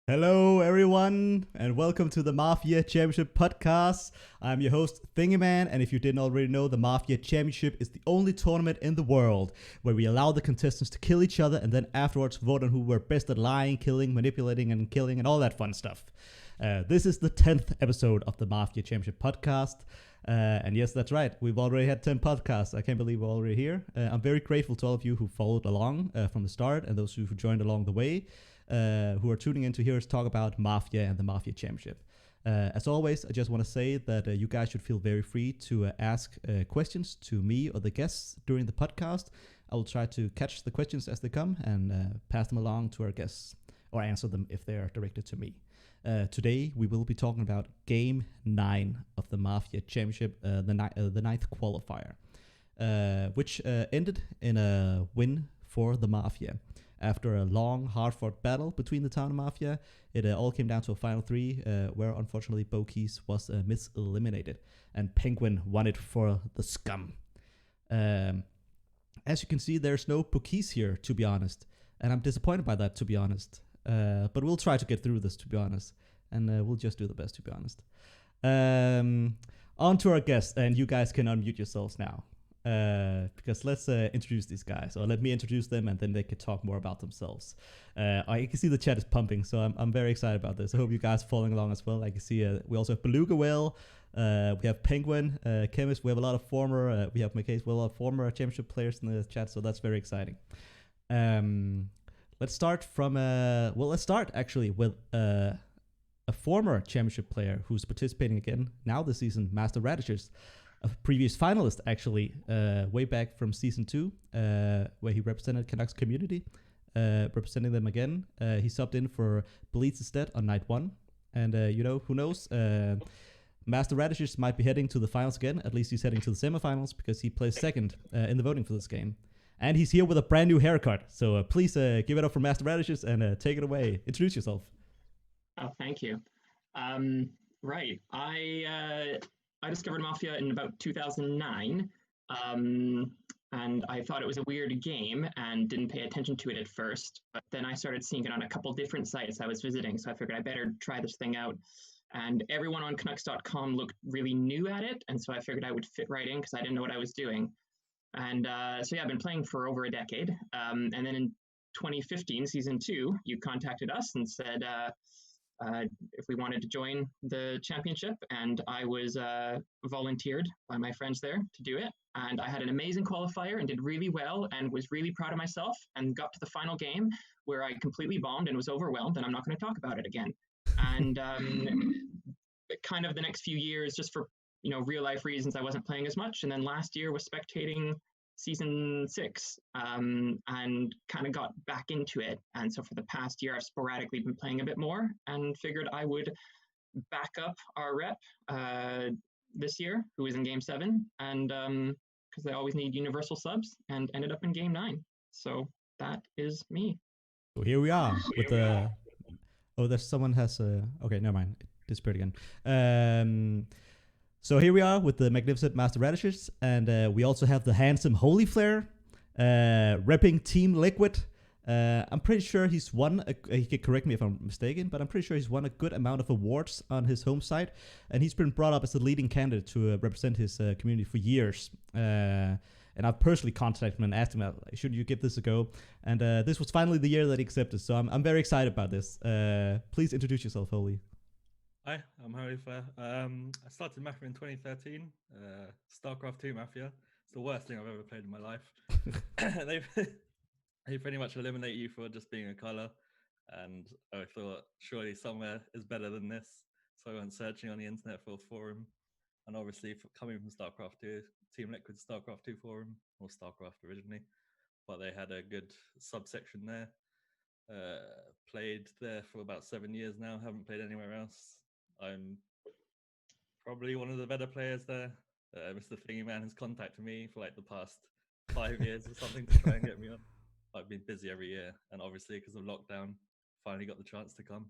Hello, everyone, and welcome to the Mafia Championship podcast. I'm your host, Thingyman, and if you didn't already know, the Mafia Championship is the only tournament in the world where we allow the contestants to kill each other and then afterwards vote on who were best at lying, killing, manipulating, and killing, and all that fun stuff. This is the 10th episode of the Mafia Championship podcast. And yes, that's right. We've already had 10 podcasts. I can't believe we're already here. I'm very grateful to all of you who followed along from the start and those who joined along the way. Who are tuning in to hear us talk about Mafia and the Mafia Championship. As always, I just want to say that you guys should feel very free to ask questions to me or the guests during the podcast. I will try to catch the questions as they come and pass them along to our guests or answer them if they are directed to me. Today, we will be talking about Game 9 of the Mafia Championship, the ninth qualifier, which ended in a win for the Mafia. After a long, hard-fought battle between the town and Mafia, it all came down to a final three, where unfortunately Bokeys was mis-eliminated, and Penguin won it for the scum. As you can see, there's no Bokeys here, to be honest, and I'm disappointed by that, to be honest. But we'll try to get through this, to be honest, and we'll just do the best, to be honest. On to our guests, and you guys can unmute yourselves now. Because let's introduce these guys, or let me introduce them, and then they can talk more about themselves. I can see the chat is pumping, so I'm very excited about this. I hope you guys are following along as well. I can see we also have Beluga Whale, we have Penguin, Chemist. We have a lot of former, we have McKay's, a lot of former championship players in the chat, so that's very exciting. Let's start from let's start actually with a former championship player who's participating again now this season, Master Radishes. A previous finalist, actually, way back from season 2, where he represented Canucks community, representing them again. He subbed in for Bleeds instead on night 1. And, who knows? Master Radishes might be heading to the finals again. At least he's heading to the semifinals because he placed second in the voting for this game. And he's here with a brand new haircut. So please give it up for Master Radishes and take it away. Introduce yourself. Oh, thank you. Right. I discovered Mafia in about 2009, and I thought it was a weird game and didn't pay attention to it at first. But then I started seeing it on a couple different sites I was visiting, so I figured I better try this thing out. And everyone on Canucks.com looked really new at it, and so I figured I would fit right in because I didn't know what I was doing. And I've been playing for over a decade. And then in 2015, season 2, you contacted us and said if we wanted to join the championship, and I was volunteered by my friends there to do it. And I had an amazing qualifier and did really well and was really proud of myself, and got to the final game where I completely bombed and was overwhelmed, and I'm not going to talk about it again. And kind of the next few years, just for real life reasons, I wasn't playing as much. And then last year was spectating season 6 and kind of got back into it. And so for the past year, I've sporadically been playing a bit more and figured I would back up our rep this year, who is in game 7, and because they always need universal subs, and ended up in game 9. So that is me. So here we are with the... Oh, there's someone has a... Okay, never mind. It disappeared again. So here we are with the magnificent Master Radishes, and we also have the handsome Holyflare, repping Team Liquid. I'm pretty sure he's won, he could correct me if I'm mistaken, but I'm pretty sure he's won a good amount of awards on his home site, and he's been brought up as the leading candidate to represent his community for years. And I've personally contacted him and asked him, should you give this a go? And this was finally the year that he accepted, so I'm very excited about this. Please introduce yourself, Holy. Hi, I'm Holyflare. I started Mafia in 2013, StarCraft 2 Mafia. It's the worst thing I've ever played in my life. They pretty much eliminate you for just being a color, and I thought surely somewhere is better than this. So I went searching on the internet for a forum, and obviously coming from StarCraft 2, Team Liquid StarCraft 2 forum, or StarCraft originally, but they had a good subsection there. Played there for about 7 years now, haven't played anywhere else. I'm probably one of the better players there. Mr. Thingyman has contacted me for like the past 5 years or something to try and get me on. I've been busy every year, and obviously because of lockdown, finally got the chance to come.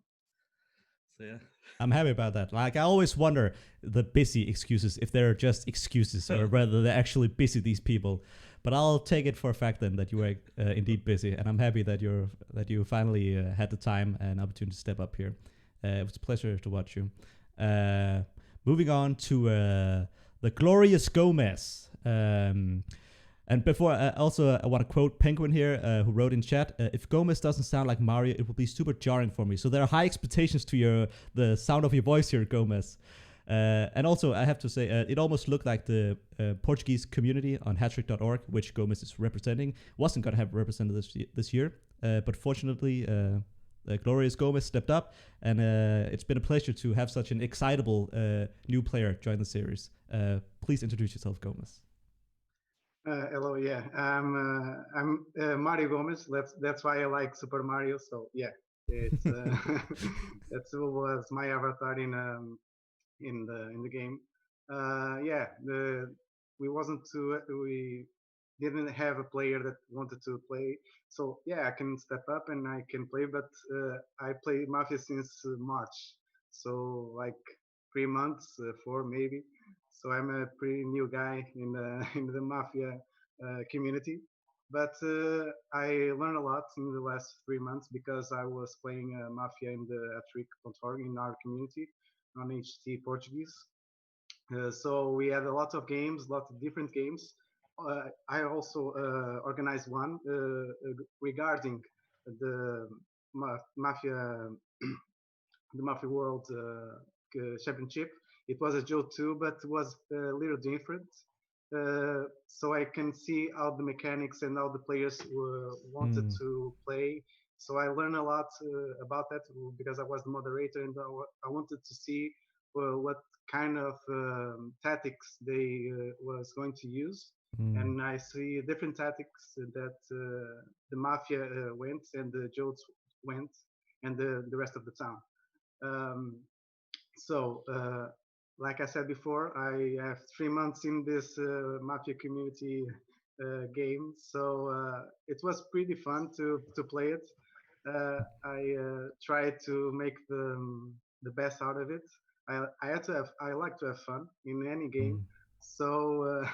So yeah. I'm happy about that. Like I always wonder the busy excuses if they're just excuses or whether they're actually busy. These people, but I'll take it for a fact then that you were indeed busy, and I'm happy that you finally had the time and opportunity to step up here. It was a pleasure to watch you. Moving on to the glorious Gomes. And before, also, I want to quote Penguin here, who wrote in chat, if Gomes doesn't sound like Mario, it will be super jarring for me. So there are high expectations to the sound of your voice here, Gomes. And also, I have to say, it almost looked like the Portuguese community on hattrick.org, which Gomes is representing, wasn't going to have represented this year. But fortunately, glorious Gomes stepped up, and it's been a pleasure to have such an excitable new player join the series. Please introduce yourself, Gomes. Hello, yeah, I'm Mario Gomes. That's why I like Super Mario. So yeah, it's that was my avatar in the game. Yeah, we didn't have a player that wanted to play. So yeah, I can step up and I can play. But I play Mafia since March, so like 3 months, 4 maybe. So I'm a pretty new guy in the in the Mafia community. But I learned a lot in the last 3 months because I was playing Mafia in the Atric.org in our community on HT Portuguese. So we had a lot of games, lots of different games. I also organized one regarding the Mafia, the Mafia World Championship. It was a joke too, but it was a little different. So I can see how the mechanics and how the players wanted to play. So I learned a lot about that because I was the moderator and I wanted to see what kind of tactics they was going to use. And I see different tactics that the Mafia went and the Jodes went and the rest of the town. Um, so, like I said before, I have 3 months in this Mafia community game, so it was pretty fun to play it. I tried to make the best out of it. I like to have fun in any game, so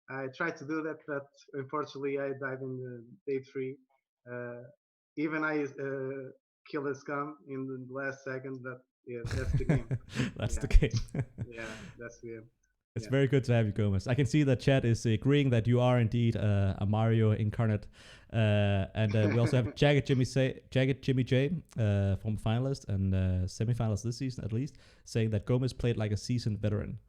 I tried to do that, but unfortunately I died in the day 3. Even I killed a scum in the last second, but yeah, that's the game. That's Yeah. the game. Yeah, that's the game. It's Yeah. very good to have you, Gomez. I can see that chat is agreeing that you are indeed a Mario incarnate. And we also have Jagged Jimmy J, former finalist and semi-finalist this season at least, saying that Gomez played like a seasoned veteran.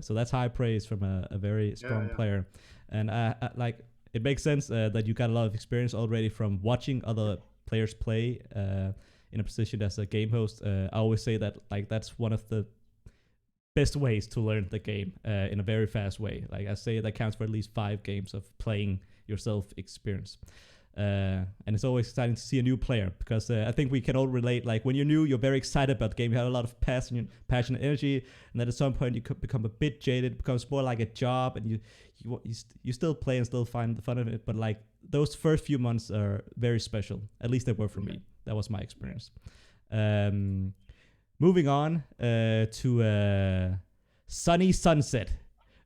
So that's high praise from a very strong player. And like it makes sense that you got a lot of experience already from watching other players play in a position as a game host. I always say that like that's one of the best ways to learn the game in a very fast way. Like I say, that counts for at least 5 games of playing yourself experience. And it's always exciting to see a new player because I think we can all relate. Like when you're new, you're very excited about the game. You have a lot of passion and energy, and then at some point you could become a bit jaded. It becomes more like a job, and you still play and still find the fun of it. But like those first few months are very special. At least they were for me. That was my experience. Moving on to Sunny Sunset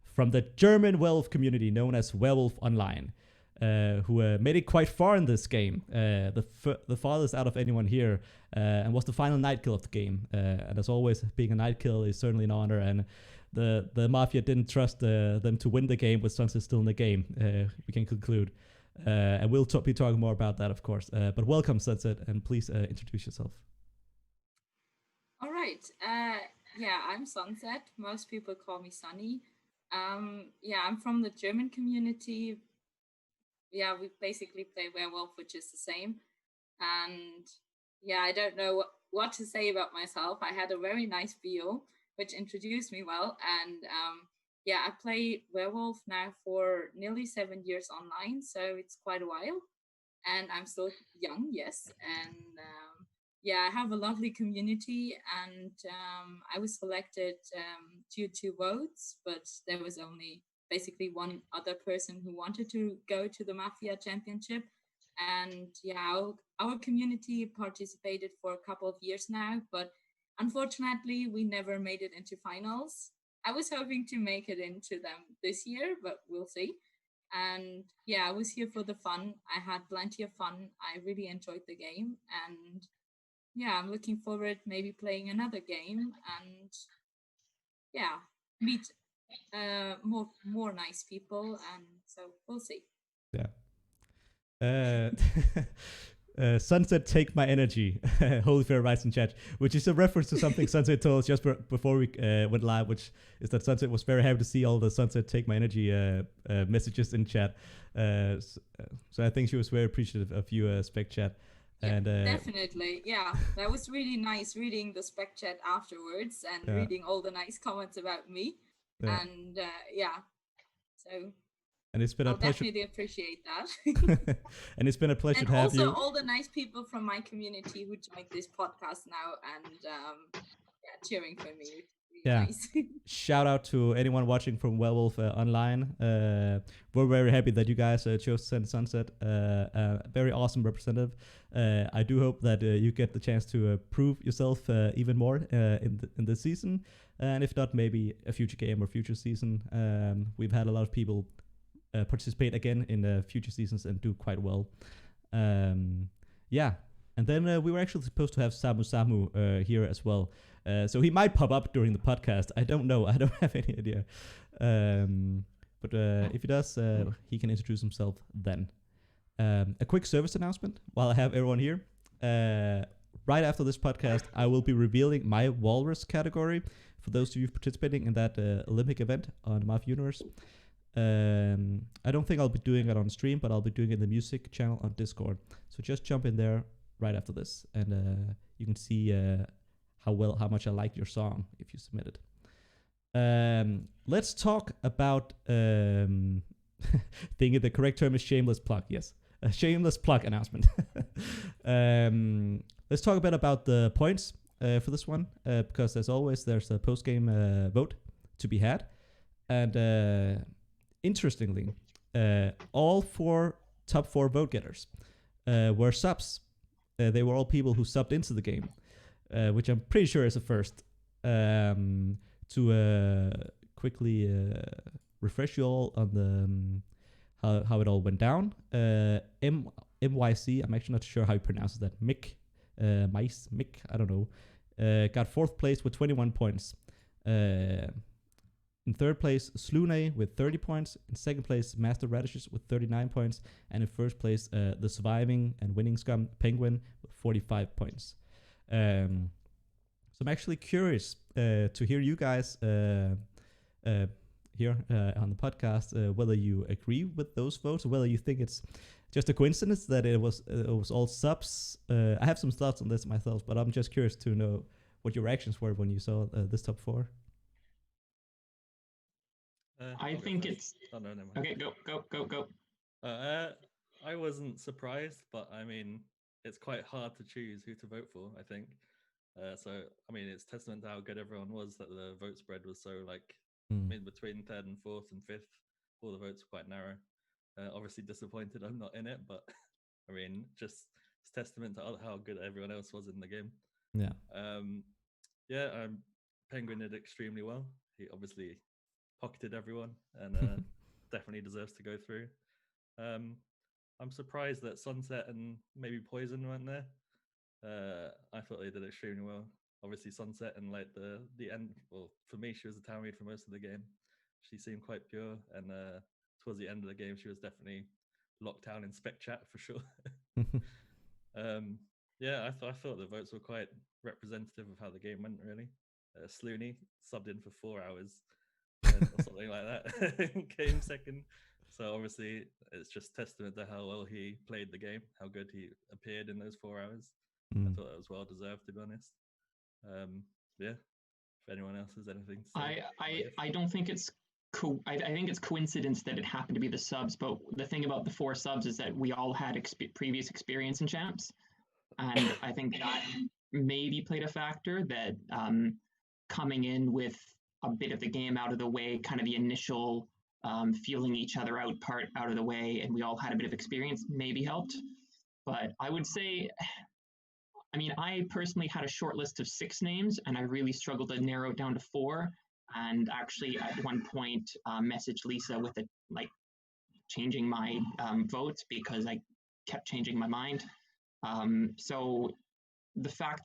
from the German Werewolf community known as Werewolf Online, who made it quite far in this game, the farthest out of anyone here, and was the final night kill of the game. And as always, being a night kill is certainly an honor, and the Mafia didn't trust them to win the game with Sunset still in the game, we can conclude. And we'll be talking more about that, of course. But welcome, Sunset, and please introduce yourself. All right. Yeah, I'm Sunset. Most people call me Sunny. Yeah, I'm from the German community. Yeah, we basically play Werewolf, which is the same. And yeah, I don't know what to say about myself. I had a very nice bio, which introduced me well. And yeah, I play Werewolf now for nearly 7 years online, so it's quite a while. And I'm still young, yes. And yeah, I have a lovely community, and I was selected due to votes, but there was only basically one other person who wanted to go to the Mafia Championship. And yeah, our community participated for a couple of years now, but Unfortunately, we never made it into finals. I was hoping to make it into them this year, but we'll see. And yeah, I was here for the fun. I had plenty of fun. I really enjoyed the game. And yeah, I'm looking forward maybe playing another game and yeah, meet more nice people. And so we'll see. Yeah. Sunset, take my energy. Holyflare writes in chat, which is a reference to something Sunset told us just before we went live, which is that Sunset was very happy to see all the Sunset, take my energy messages in chat. So I think she was very appreciative of you, Spec Chat. Yeah, And definitely. Yeah, that was really nice reading the spec chat afterwards and Yeah. reading all the nice comments about me. Yeah. And yeah, so and it's been I'll a pleasure. definitely appreciate that. And it's been a pleasure And to have also you. all the nice people from my community who joined this podcast now and yeah, cheering for me. Really Yeah. nice. Shout out to anyone watching from Werewolf online. We're very happy that you guys chose to send Sunset. Very awesome representative. I do hope that you get the chance to prove yourself even more in this season. And if not, maybe a future game or future season. We've had a lot of people participate again in future seasons and do quite well. Yeah. And then we were actually supposed to have Samusamu here as well. So he might pop up during the podcast. I don't know. I don't have any idea. But if he does, he can introduce himself then. A quick service announcement while I have everyone here. Right after this podcast, I will be revealing my Walrus category for those of you participating in that Olympic event on Mafia Universe. I don't think I'll be doing it on stream, but I'll be doing it in the music channel on Discord. So just jump in there right after this, and you can see how much I liked your song if you submit it. Let's talk about thinking the correct term is shameless plug. Yes, a shameless plug announcement. Let's talk a bit about the points for this one, because as always, there's a post-game vote to be had, and interestingly, all top four vote getters were subs. They were all people who subbed into the game, which I'm pretty sure is a first. To quickly refresh you all on the how it all went down. MYC, I'm actually not sure how you pronounce that. Mick, I don't know. Got fourth place with 21 points. In third place, Slune with 30 points. In second place, Master Radishes with 39 points. And in first place, the surviving and winning scum, Penguin, with 45 points. So I'm actually curious to hear you guys here on the podcast, whether you agree with those votes or whether you think it's just a coincidence that it was all subs. I have some thoughts on this myself, but I'm just curious to know what your reactions were when you saw this top four. I think it's... Oh, no, never mind. Okay, go. I wasn't surprised, but I mean, it's quite hard to choose who to vote for, I think. So, I mean, it's testament to how good everyone was that the vote spread was so, like, I mean, between third and fourth and fifth, all the votes were quite narrow. Obviously disappointed I'm not in it, but, I mean, just it's testament to how good everyone else was in the game. Yeah. Penguin did extremely well. He obviously pocketed everyone and definitely deserves to go through. I'm surprised that Sunset and maybe Poison weren't there. I thought they did extremely well. Obviously Sunset and like the end, well, for me she was a town read for most of the game. She seemed quite pure, and towards the end of the game she was definitely locked down in spec chat for sure. I thought the votes were quite representative of how the game went, really. Slooney subbed in for 4 hours or something like that. Came second. So obviously it's just testament to how well he played the game, how good he appeared in those 4 hours. I thought that was well deserved, to be honest. If anyone else has anything to say. I don't think it's I think it's coincidence that it happened to be the subs, but the thing about the 4 subs is that we all had previous experience in champs, and I think that maybe played a factor, that coming in with a bit of the game out of the way, kind of the initial feeling each other out part out of the way, and we all had a bit of experience, maybe helped. But I would say I mean, I personally had a short list of 6 names, and I really struggled to narrow it down to 4. And actually, at one point, messaged Lisa with changing my votes because I kept changing my mind. So the fact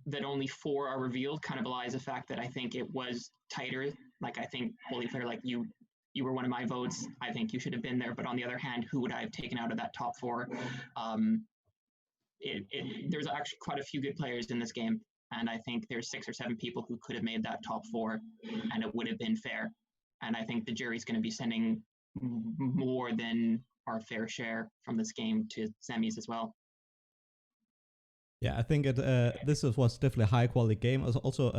that only 4 are revealed kind of belies the fact that I think it was tighter. Like, I think Holyflare, like you were one of my votes. I think you should have been there. But on the other hand, who would I have taken out of that top 4? There's actually quite a few good players in this game, and I think there's 6 or 7 people who could have made that top 4, and it would have been fair. And I think the jury's going to be sending more than our fair share from this game to semis as well. Yeah, I think this was definitely a high quality game. It was also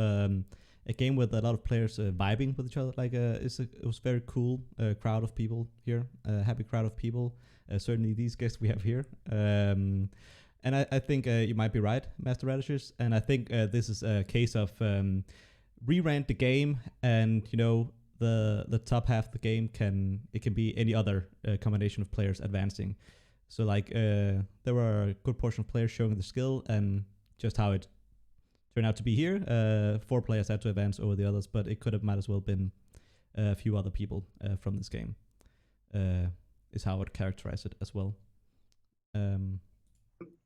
a game with a lot of players vibing with each other. Like it was very cool crowd of people here, happy crowd of people. Certainly these guests we have here. And I think you might be right, Master Radishes. And I think this is a case of re-ran the game, and the top half of the game can be any other combination of players advancing. So like there were a good portion of players showing the skill, and just how it turned out to be here. 4 players had to advance over the others, but it might as well been a few other people from this game. Is how I would characterize it as well.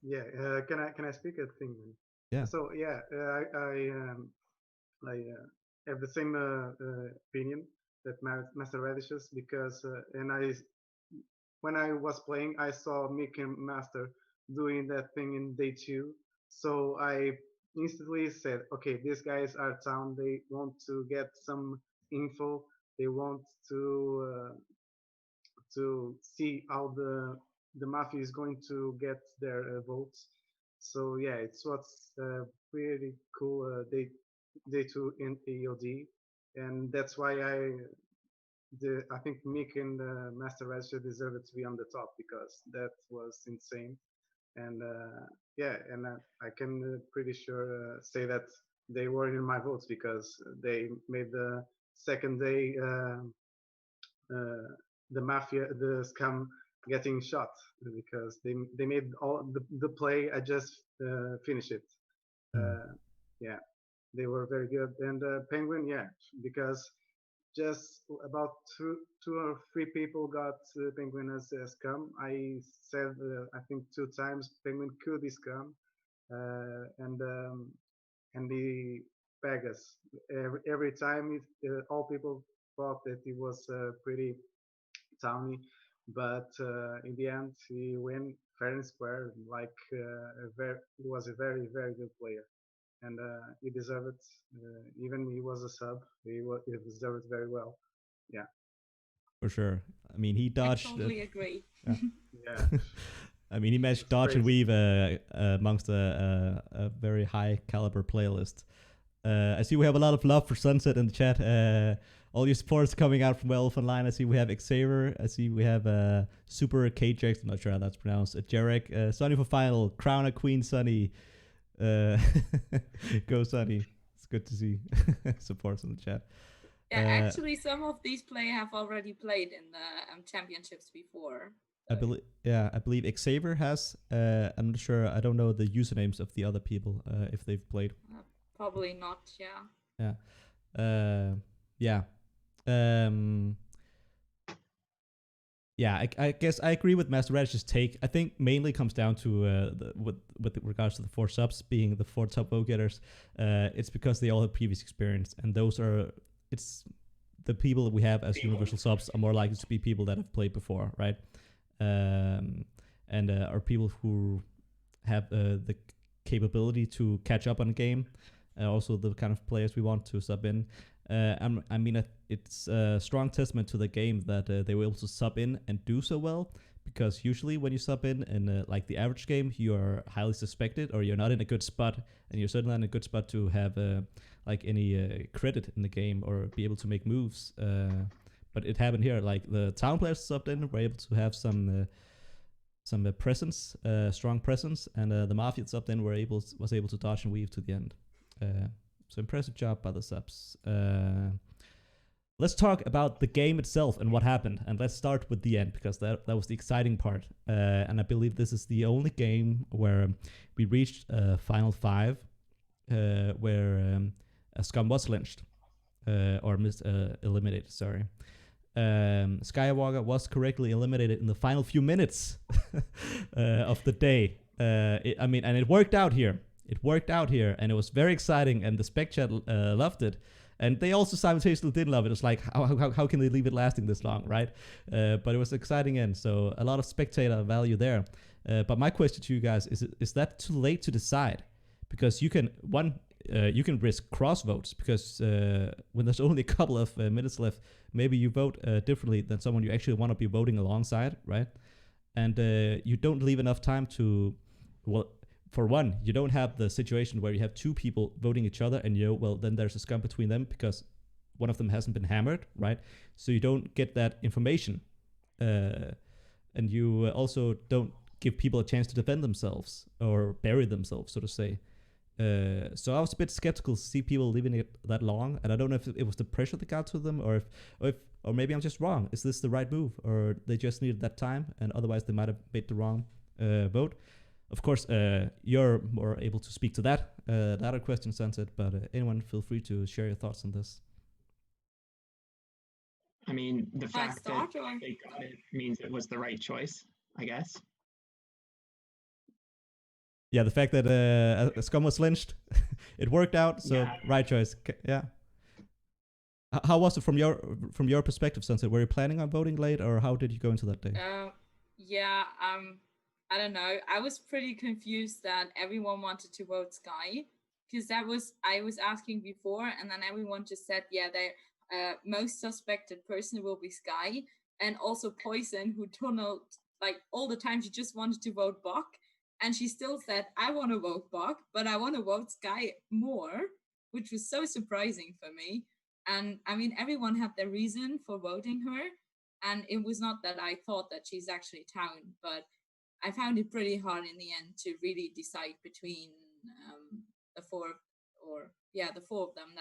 Yeah, can I speak a thing? Yeah. So yeah, I have the same opinion that Master Radishes, because when I was playing, I saw Mick and Master doing that thing in day 2, so I instantly said, okay, these guys are town. They want to get some info. They want to see how the Mafia is going to get their votes. So yeah, it's what's pretty cool day 2 in EOD, and that's why I think Mick and Master Raja deserve it to be on the top, because that was insane. And yeah, and I can pretty sure say that they were in my votes, because they made the second day the Mafia, the scam, getting shot, because they made all the play. I just finished it. Yeah, they were very good. And Penguin, yeah, because just about two or three people got Penguin as a scum. I said I think 2 times Penguin could be scum, and the Pegas. Every time all people thought that he was pretty towny, but in the end he went fair and square. Like he was a very good player, and he deserved it. Even he was a sub, he deserved it very well. Yeah, for sure. I mean, he dodged. I totally agree. Yeah. I mean, he managed dodge and weave amongst a very high caliber playlist. I see we have a lot of love for Sunset in the chat. All your supporters coming out from Werewolf Online. I see we have Xavier. I see we have Super KJX. I'm not sure how that's pronounced. Jarek. Sunny for final. Crown a Queen Sunny. Go Sunny. It's good to see supports in the chat. Yeah, actually, some of these players have already played in the championships before. I believe Xavier has. I'm not sure. I don't know the usernames of the other people if they've played. Probably not. Yeah. Yeah. Yeah. Yeah. I guess I agree with Master Radish's take. I think mainly comes down to with regards to the 4 subs being the 4 top vote getters. It's because they all have previous experience, and it's the people that we have as universal subs are more likely to be people that have played before, right? And are people who have the capability to catch up on a game, also the kind of players we want to sub in. I mean, it's a strong testament to the game that they were able to sub in and do so well, because usually when you sub in like the average game, you are highly suspected, or you're not in a good spot, and you're certainly not in a good spot to have like any credit in the game or be able to make moves. But it happened here. Like the town players subbed in were able to have some presence, strong presence, and the Mafia subbed in was able to dodge and weave to the end. So impressive job by the subs. let's talk about the game itself and what happened. And let's start with the end, because that was the exciting part. And I believe this is the only game where we reached Final 5, where Scum was lynched. Or eliminated, sorry. Skywalker was correctly eliminated in the final few minutes of the day. And it worked out here. And it was very exciting, and the spec chat loved it. And they also simultaneously didn't love it. It was like, how can they leave it lasting this long, right? But it was an exciting end, so a lot of spectator value there. But my question to you guys is that too late to decide? Because you can risk cross votes, because when there's only a couple of minutes left, maybe you vote differently than someone you actually want to be voting alongside, right? And you don't leave enough time to, well, for one, you don't have the situation where you have two people voting each other, and then there's a scum between them because one of them hasn't been hammered, right? So you don't get that information, and you also don't give people a chance to defend themselves or bury themselves, so to say. So I was a bit skeptical to see people leaving it that long, and I don't know if it was the pressure that got to them, or maybe I'm just wrong. Is this the right move, or they just needed that time, and otherwise they might have made the wrong vote? Of course, you're more able to speak to that other question, Sunset, but anyone feel free to share your thoughts on this. I mean, the fact that they got it means it was the right choice, I guess. Yeah, the fact that Scum was lynched, it worked out, so yeah. Right choice. Yeah. How was it from your perspective, Sunset? Were you planning on voting late, or how did you go into that day? I don't know. I was pretty confused that everyone wanted to vote Sky, because I was asking before, and then everyone just said, yeah, the most suspected person will be Sky, and also Poison, who tunneled like all the time. She just wanted to vote Bok, and she still said, I want to vote Bok, but I want to vote Sky more, which was so surprising for me. And I mean, everyone had their reason for voting her, and it was not that I thought that she's actually Town, but I found it pretty hard in the end to really decide between the four of them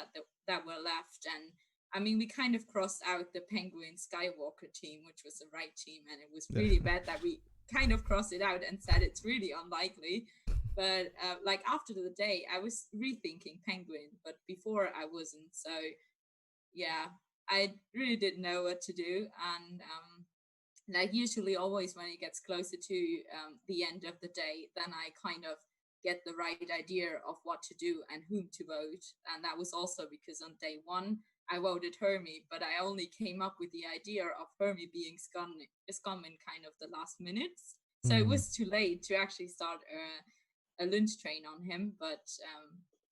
that were left. And I mean, we kind of crossed out the Penguin Skywalker team, which was the right team, and it was really bad that we kind of crossed it out and said it's really unlikely. But like after the day, I was rethinking Penguin, but before I wasn't. So yeah, I really didn't know what to do. And like usually always when it gets closer to the end of the day, then I kind of get the right idea of what to do and whom to vote. And that was also because on day one, I voted Hermie, but I only came up with the idea of Hermie being scum in kind of the last minutes. So it was too late to actually start a lynch train on him. But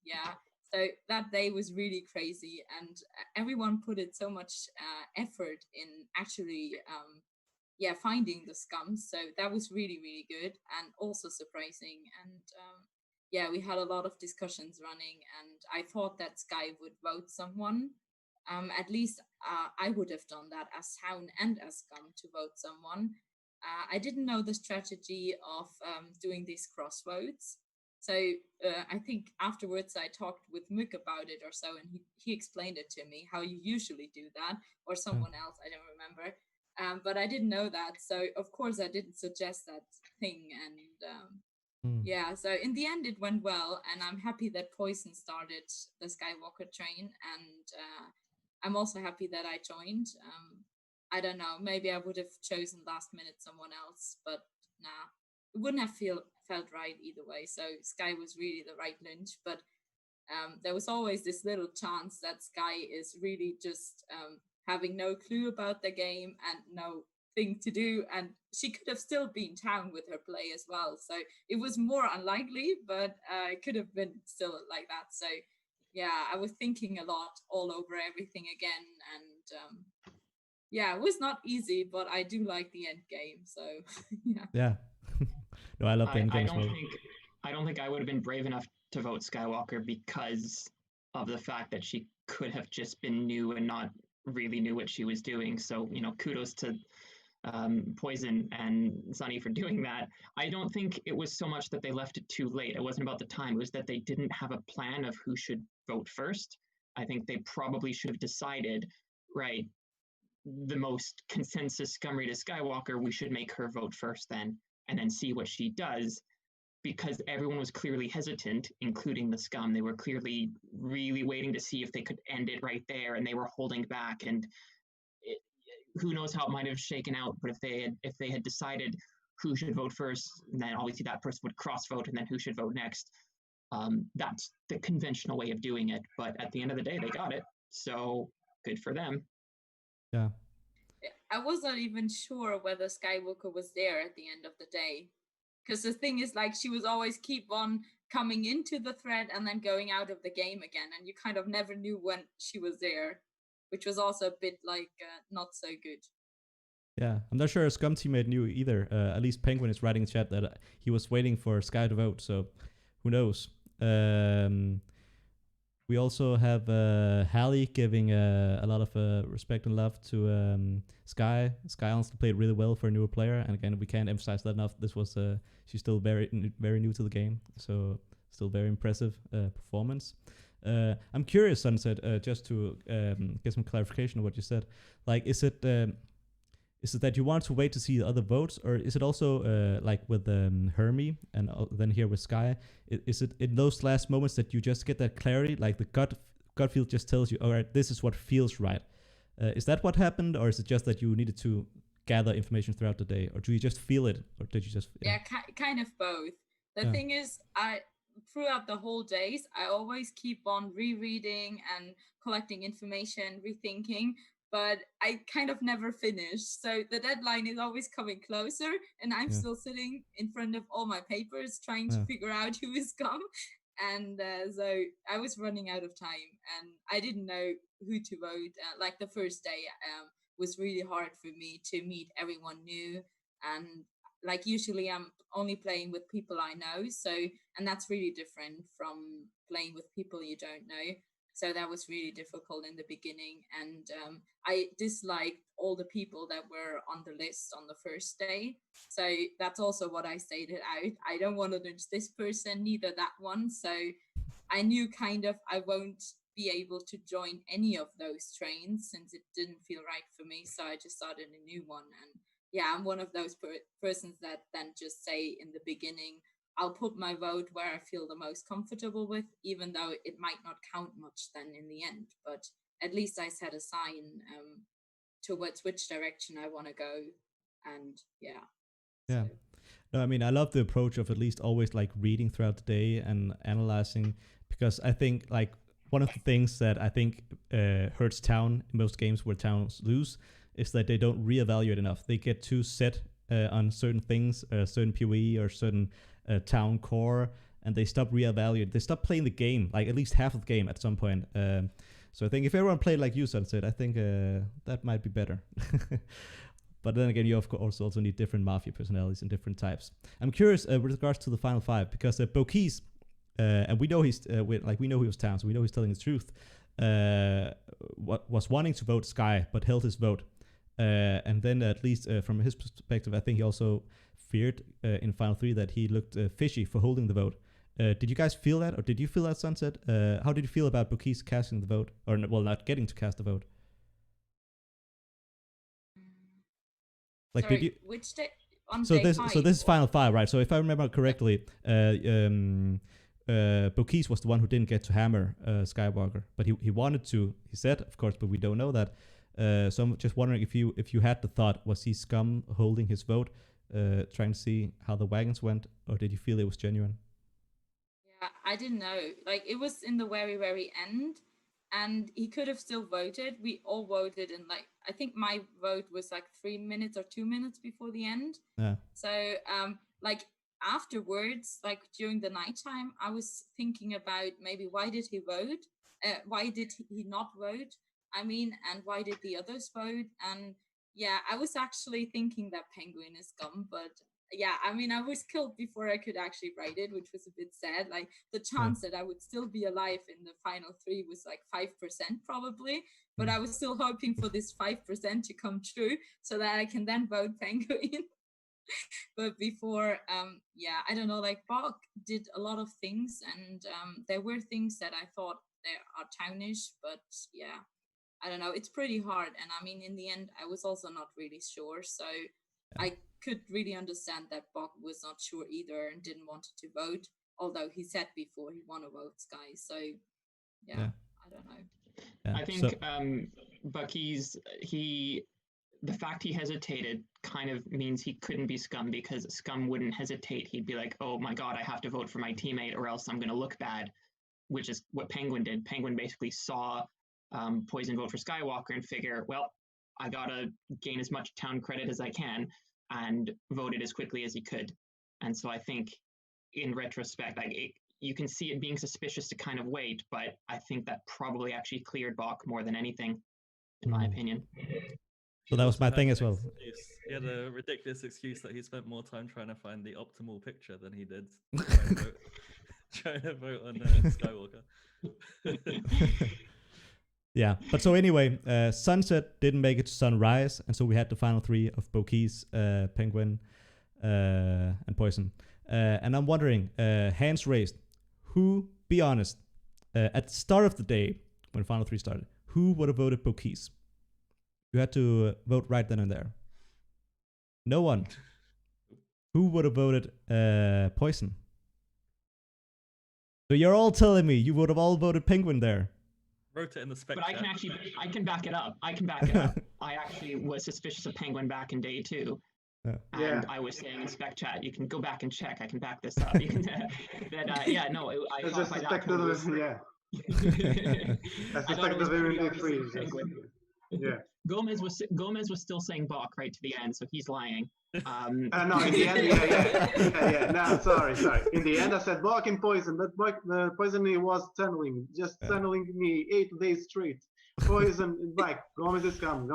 yeah, so that day was really crazy, and everyone put in so much effort in actually finding the scum. So that was really, really good and also surprising. And yeah, we had a lot of discussions running, and I thought that Sky would vote someone. At least I would have done that as Town and as Scum to vote someone. I didn't know the strategy of doing these cross votes. So I think afterwards I talked with Mick about it or so, and he explained it to me, how you usually do that, or someone else, I don't remember. But I didn't know that. So of course I didn't suggest that thing. And yeah, so in the end it went well, and I'm happy that Poison started the Skywalker train, and I'm also happy that I joined. I don't know, maybe I would have chosen last minute someone else, but nah, it wouldn't have felt right either way. So Sky was really the right lynch, but there was always this little chance that Sky is really just having no clue about the game and no thing to do, and she could have still been Town with her play as well. So it was more unlikely, but it could have been still like that. So yeah, I was thinking a lot all over everything again, and yeah, it was not easy, but I do like the end game. So yeah. No, I love the end game. I don't think I would have been brave enough to vote Skywalker because of the fact that she could have just been new and not really knew what she was doing. So, you know, kudos to Poison and Sunny for doing that. I don't think it was so much that they left it too late. It wasn't about the time. It was that they didn't have a plan of who should vote first. I think they probably should have decided right, the most consensus Scum Rita Skywalker, we should make her vote first then, and then see what she does, because everyone was clearly hesitant, including the Scum. They were clearly really waiting to see if they could end it right there, and they were holding back. And who knows how it might have shaken out? But if they had decided who should vote first, and then obviously that person would cross vote, and then who should vote next. That's the conventional way of doing it. But at the end of the day, they got it. So good for them. Yeah. I was not even sure whether Skywalker was there at the end of the day. Because the thing is, like, she was always keep on coming into the thread and then going out of the game again. And you kind of never knew when she was there, which was also a bit, like, not so good. Yeah, I'm not sure a Scum teammate knew either. At least Penguin is writing in chat that he was waiting for Sky to vote, so who knows? We also have Hallie giving a lot of respect and love to Sky. Sky honestly played really well for a newer player, and again, we can't emphasize that enough. This was she's still very new to the game, so still very impressive performance. I'm curious, Sunset, just to get some clarification on what you said. Like, is it that you want to wait to see the other votes, or is it also like with Hermie and then here with Sky? Is it in those last moments that you just get that clarity, like the gut feel just tells you, all right, this is what feels right? Is that what happened, or is it just that you needed to gather information throughout the day, or do you just feel it, or did you just? Yeah, kind of both. The thing is, throughout the whole days, I always keep on rereading and collecting information, rethinking, but I kind of never finish. So the deadline is always coming closer, and I'm still sitting in front of all my papers trying to figure out who is Scum. And so I was running out of time, and I didn't know who to vote. Like the first day was really hard for me to meet everyone new, and like usually I'm only playing with people I know, so, and that's really different from playing with people you don't know. So that was really difficult in the beginning, and I disliked all the people that were on the list on the first day. So that's also what I stated out. I don't want to lose this person, neither that one. So I knew kind of I won't be able to join any of those trains since it didn't feel right for me. So I just started a new one. And yeah, I'm one of those persons that then just say in the beginning, I'll put my vote where I feel the most comfortable with, even though it might not count much then in the end. But at least I set a sign towards which direction I want to go. And yeah. Yeah. So. No, I mean, I love the approach of at least always like reading throughout the day and analyzing, because I think like one of the things that I think hurts Town in most games where Towns lose is that they don't reevaluate enough. They get too set on certain things, certain PoE or certain Town core, and they stop reevaluating. They stop playing the game, like at least half of the game at some point. So I think if everyone played like you, Sunset, I think that might be better. But then again, you of course also need different Mafia personalities and different types. I'm curious with regards to the final five, because Bokeys, and we know we know he was Town, so we know he's telling the truth. Was wanting to vote Sky, but held his vote. And then at least from his perspective, I think he also feared in Final 3 that he looked fishy for holding the vote. Did you guys feel that, or did you feel that, Sunset? How did you feel about Bokeys casting the vote, or well, not getting to cast the vote? Like, sorry, did you? Which day? On so day this, 5, so this is Final 5, right? So if I remember correctly, Bokeys was the one who didn't get to hammer Skywalker, but he wanted to. He said, of course, but we don't know that. So I'm just wondering if you had the thought, was he Scum holding his vote, trying to see how the wagons went, or did you feel it was genuine? Yeah, I didn't know. Like, it was in the very, very end, and he could have still voted. We all voted, and like I think my vote was like 3 minutes or 2 minutes before the end. Yeah. So like afterwards, like during the nighttime, I was thinking about maybe why did he vote? Why did he not vote? I mean, and why did the others vote? And yeah, I was actually thinking that Penguin is Scum, but yeah, I mean, I was killed before I could actually write it, which was a bit sad. Like the chance that I would still be alive in the final 3 was like 5% probably, but I was still hoping for this 5% to come true so that I can then vote Penguin. But before, yeah, I don't know, like Bog did a lot of things, and there were things that I thought they are townish, but yeah, I don't know. It's pretty hard. And I mean, in the end, I was also not really sure. So I could really understand that Bog was not sure either and didn't want to vote, although he said before he want to vote Sky. So yeah. I don't know. Yeah. I think Bucky's the fact he hesitated kind of means he couldn't be Scum, because Scum wouldn't hesitate. He'd be like, oh my God, I have to vote for my teammate or else I'm going to look bad, which is what Penguin did. Penguin basically saw Poison vote for Skywalker and figure, well, I got to gain as much town credit as I can, and voted as quickly as he could. And so I think in retrospect, you can see it being suspicious to kind of wait, but I think that probably actually cleared Bach more than anything, in my opinion. So that was my thing as well. He had a ridiculous excuse that he spent more time trying to find the optimal picture than he did trying to vote on Skywalker. Yeah, but so anyway, Sunset didn't make it to Sunrise, and so we had the final three of Bokeys, Penguin, and Poison. And I'm wondering, hands raised, who, be honest, at the start of the day, when final three started, who would have voted Bokeys? You had to vote right then and there. No one. Who would have voted Poison? So you're all telling me you would have all voted Penguin there. Wrote it in the spec. But I can back it up. I actually was suspicious of Penguin back in day 2. And I was saying in spec chat, you can go back and check. I can back this up. You can, I just suspected I suspected very free. Yeah. Gomes was still saying Bach right to the end, so he's lying. No, in the end, yeah. No, sorry. In the end, I said Bach and Poison, but Poison was tunneling me 8 days straight. Poison, like Gomes is coming.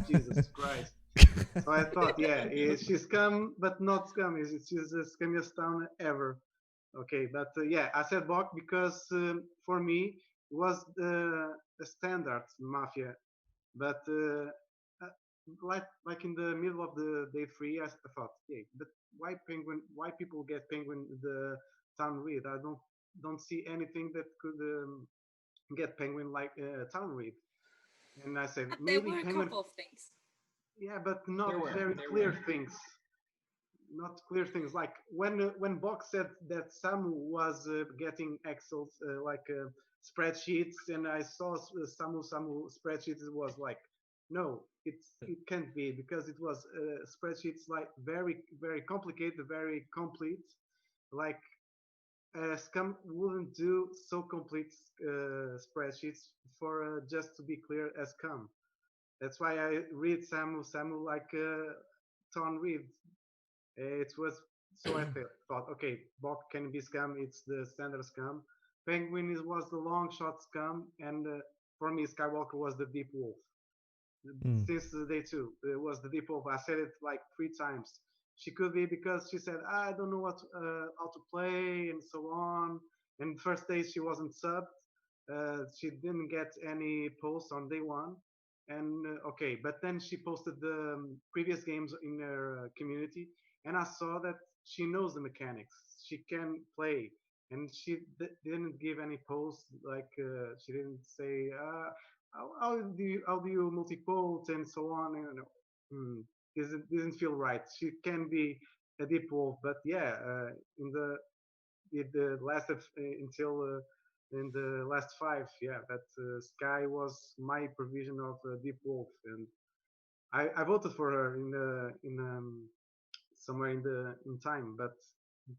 Jesus Christ. So I thought, she's scum, but not scum. She's the scummiest town ever. Okay, but I said Bach because for me it was the standard Mafia, but like in the middle of the day 3, I thought, but why Penguin? Why people get Penguin the town read? I don't see anything that could get Penguin like town read. And I said maybe there were Penguin. A couple of things. Yeah, but not very clear things. Not clear things. Like when Bok said that Samu was getting Excel's spreadsheets, and I saw Samu spreadsheets, it was like, no, it can't be, because it was spreadsheets like very, very complicated, very complete. Like Scum wouldn't do so complete spreadsheets for just to be clear as Scum. That's why I read Samu like Ton read. It was so I thought, okay, Bok can be Scum. It's the standard Scum. Penguin was the long shot Scum, and for me, Skywalker was the Deep Wolf. Since day 2, it was the Deep Wolf. I said it like 3 times. She could be because she said, I don't know how to play and so on. And first day she wasn't subbed. She didn't get any posts on day 1. And okay, but then she posted the previous games in her community, and I saw that she knows the mechanics. She can play, and she didn't give any posts. Like she didn't say how do you multi-quote and so on. And didn't feel right. She can be a Deep Wolf, but it lasted until. In the last 5, that Sky was my provision of Deep Wolf, and I voted for her in somewhere in time, but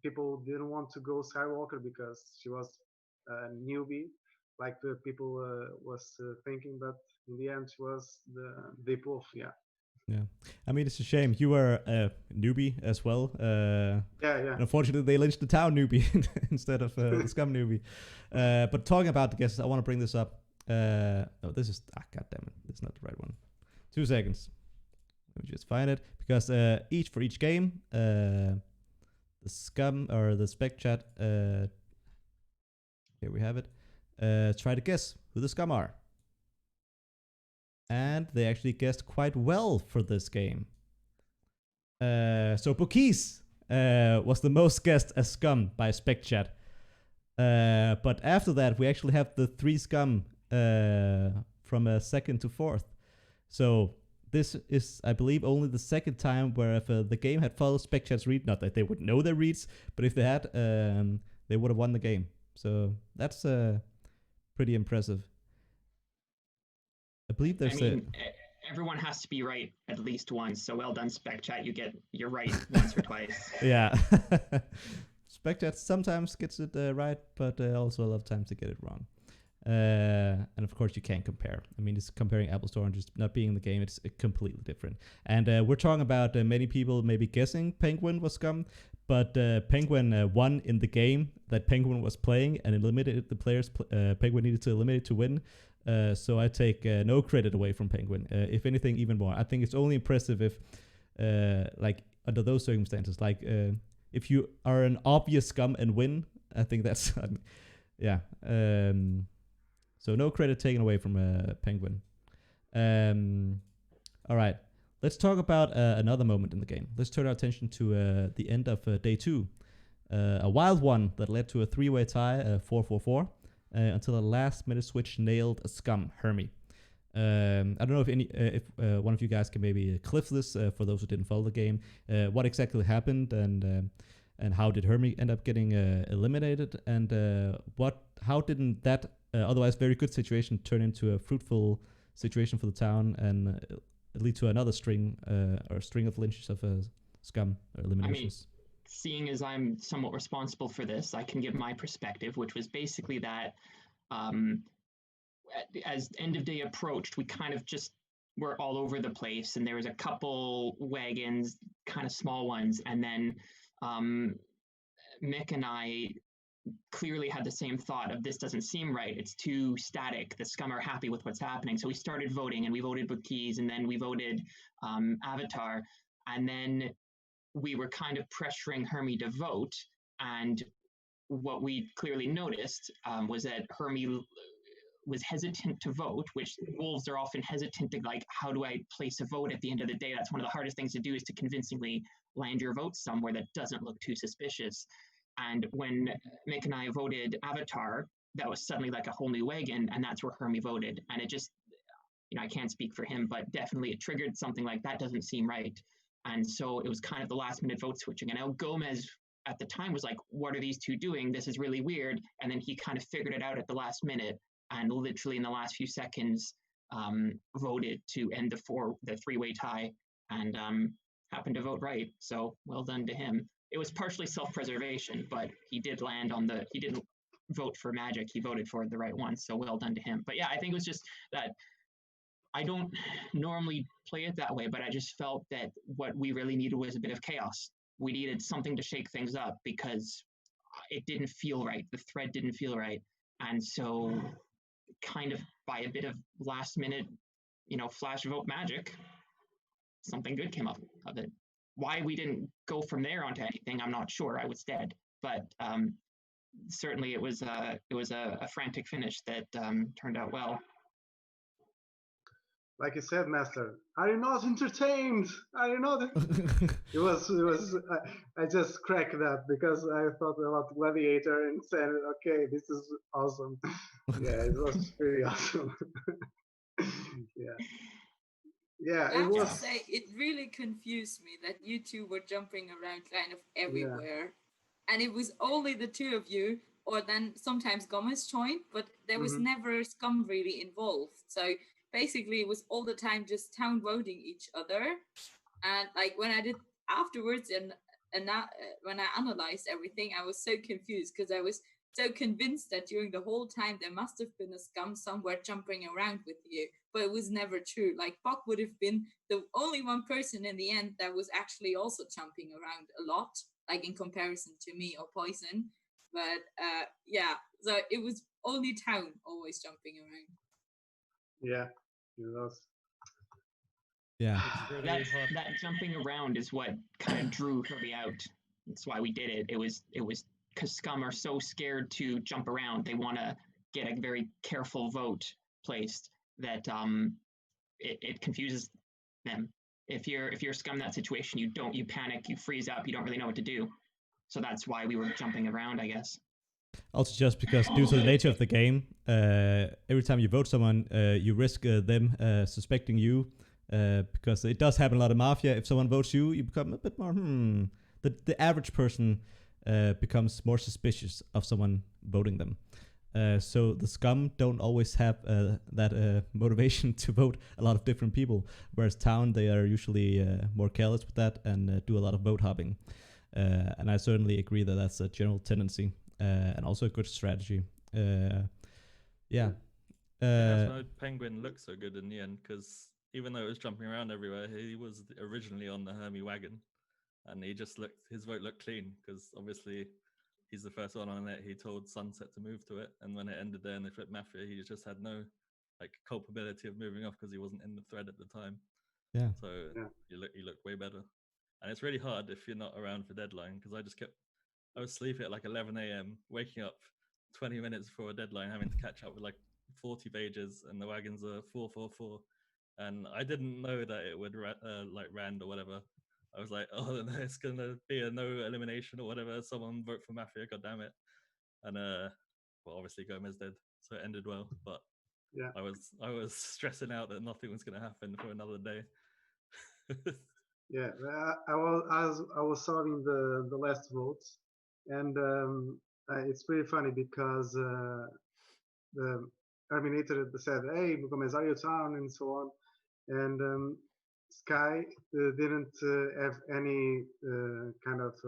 people didn't want to go Skywalker because she was a newbie, like the people was thinking. But in the end, she was the Deep Wolf. Yeah. I mean, it's a shame. You were a newbie as well. And unfortunately, they lynched the town newbie instead of the Scum newbie. But talking about the guesses, I want to bring this up. This is... God damn it. This is not the right one. 2 seconds. Let me just find it. Because for each game, the Scum or the spec chat... here we have it. Try to guess who the Scum are. And they actually guessed quite well for this game. So Bokeys was the most guessed as Scum by Spec Chat. But after that, we actually have the 3 Scum from second to fourth. So this is, I believe, only the second time where if the game had followed SpecChat's read, not that they would know their reads, but if they had, they would have won the game. So that's pretty impressive. I believe there's everyone has to be right at least once. So well done, SpecChat. You're right once or twice. Yeah. SpecChat sometimes gets it right, but also a lot of times they get it wrong. And of course you can't compare. I mean, it's comparing apples to oranges. Not being in the game, it's completely different. And we're talking about many people maybe guessing Penguin was Scum, but Penguin won in the game that Penguin was playing and eliminated the players Penguin needed to eliminate to win. So I take no credit away from Penguin. If anything, even more. I think it's only impressive if, like, under those circumstances, like, if you are an obvious Scum and win, I think that's, yeah. So no credit taken away from Penguin. All right. Let's talk about another moment in the game. Let's turn our attention to the end of day 2. A wild one that led to a 3-way tie, 4-4-4, until a last-minute switch nailed a Scum, Hermie. I don't know if one of you guys can maybe cliff this for those who didn't follow the game. What exactly happened and how did Hermie end up getting eliminated, and how didn't that otherwise very good situation turn into a fruitful situation for the town and lead to another string of lynches of Scum or eliminations? I mean, seeing as I'm somewhat responsible for this, I can give my perspective, which was basically that as end of day approached, we kind of just were all over the place, and there was a couple wagons, kind of small ones, and then Mick and I clearly had the same thought of this doesn't seem right. It's too static. The Scum are happy with what's happening. So we started voting, and we voted with keys, and then we voted Avatar, and then we were kind of pressuring Hermie to vote. And what we clearly noticed was that Hermie was hesitant to vote, which wolves are often hesitant to, like, how do I place a vote at the end of the day? That's one of the hardest things to do, is to convincingly land your vote somewhere that doesn't look too suspicious. And when Mick and I voted Avatar, that was suddenly like a whole new wagon, and that's where Hermie voted. And it just, I can't speak for him, but definitely it triggered something like that doesn't seem right. And so it was kind of the last minute vote switching. And now Gomes at the time was like, what are these two doing? This is really weird. And then he kind of figured it out at the last minute, and literally in the last few seconds voted to end the 3-way tie, and happened to vote right. So well done to him. It was partially self-preservation, but he did land on he didn't vote for magic. He voted for the right one. So well done to him. But yeah, I think it was just that I don't normally play it that way, but I just felt that what we really needed was a bit of chaos. We needed something to shake things up because it didn't feel right. The thread didn't feel right. And so kind of by a bit of last minute, flash vote magic, something good came up of it. Why we didn't go from there onto anything, I'm not sure. I was dead, but certainly it was a frantic finish that turned out well. Like you said, Master, are you not entertained? Are you not? It was. I just cracked up because I thought about Gladiator and said, "Okay, this is awesome." Yeah, it was pretty awesome. Yeah, I have to say, it really confused me that you two were jumping around kind of everywhere, and it was only the two of you, or then sometimes Gomes joined, but there was never Scum really involved. So basically, it was all the time just town voting each other, and like when I did afterwards, and when I analyzed everything, I was so confused because I was so convinced that during the whole time there must have been a Scum somewhere jumping around with you, but it was never true. Like Buck would have been the only one person in the end that was actually also jumping around a lot, like in comparison to me or Poison. But so it was only town always jumping around. Yeah, it was. Yeah, that jumping around is what kind of drew Herbie out. That's why we did it. It was because Scum are so scared to jump around. They want to get a very careful vote placed that it confuses them. If you're Scum in that situation, you panic, you freeze up, you don't really know what to do. So that's why we were jumping around, I guess. Also, just because due to the nature of the game, every time you vote someone, you risk them suspecting you. Because it does happen a lot in Mafia. If someone votes you, you become a bit more, The average person becomes more suspicious of someone voting them. So the scum don't always have that motivation to vote a lot of different people. Whereas town, they are usually more careless with that and do a lot of vote hopping. And I certainly agree that that's a general tendency and also a good strategy. Yeah. That's why Penguin looked so good in the end, because even though it was jumping around everywhere, he was originally on the Hermie wagon, and his vote looked clean, because obviously he's the first one on it. He told Sunset to move to it, and when it ended there and they flipped Mafia, he just had no culpability of moving off because he wasn't in the thread at the time. Yeah. So he looked way better, and it's really hard if you're not around for deadline, because I was sleeping at 11 a.m., waking up 20 minutes before a deadline, having to catch up with 40 pages, and the wagons are 444, and I didn't know that it would rand or whatever. I was like, oh, it's gonna be a no elimination or whatever. Someone vote for Mafia, god damn it. And well, obviously Gomes did, so it ended well. But Yeah, I was stressing out that nothing was gonna happen for another day. yeah. I was solving the last votes, and it's pretty funny because the Terminator said, "Hey, Gomes, are you town?" and so on, and Sky didn't have any kind of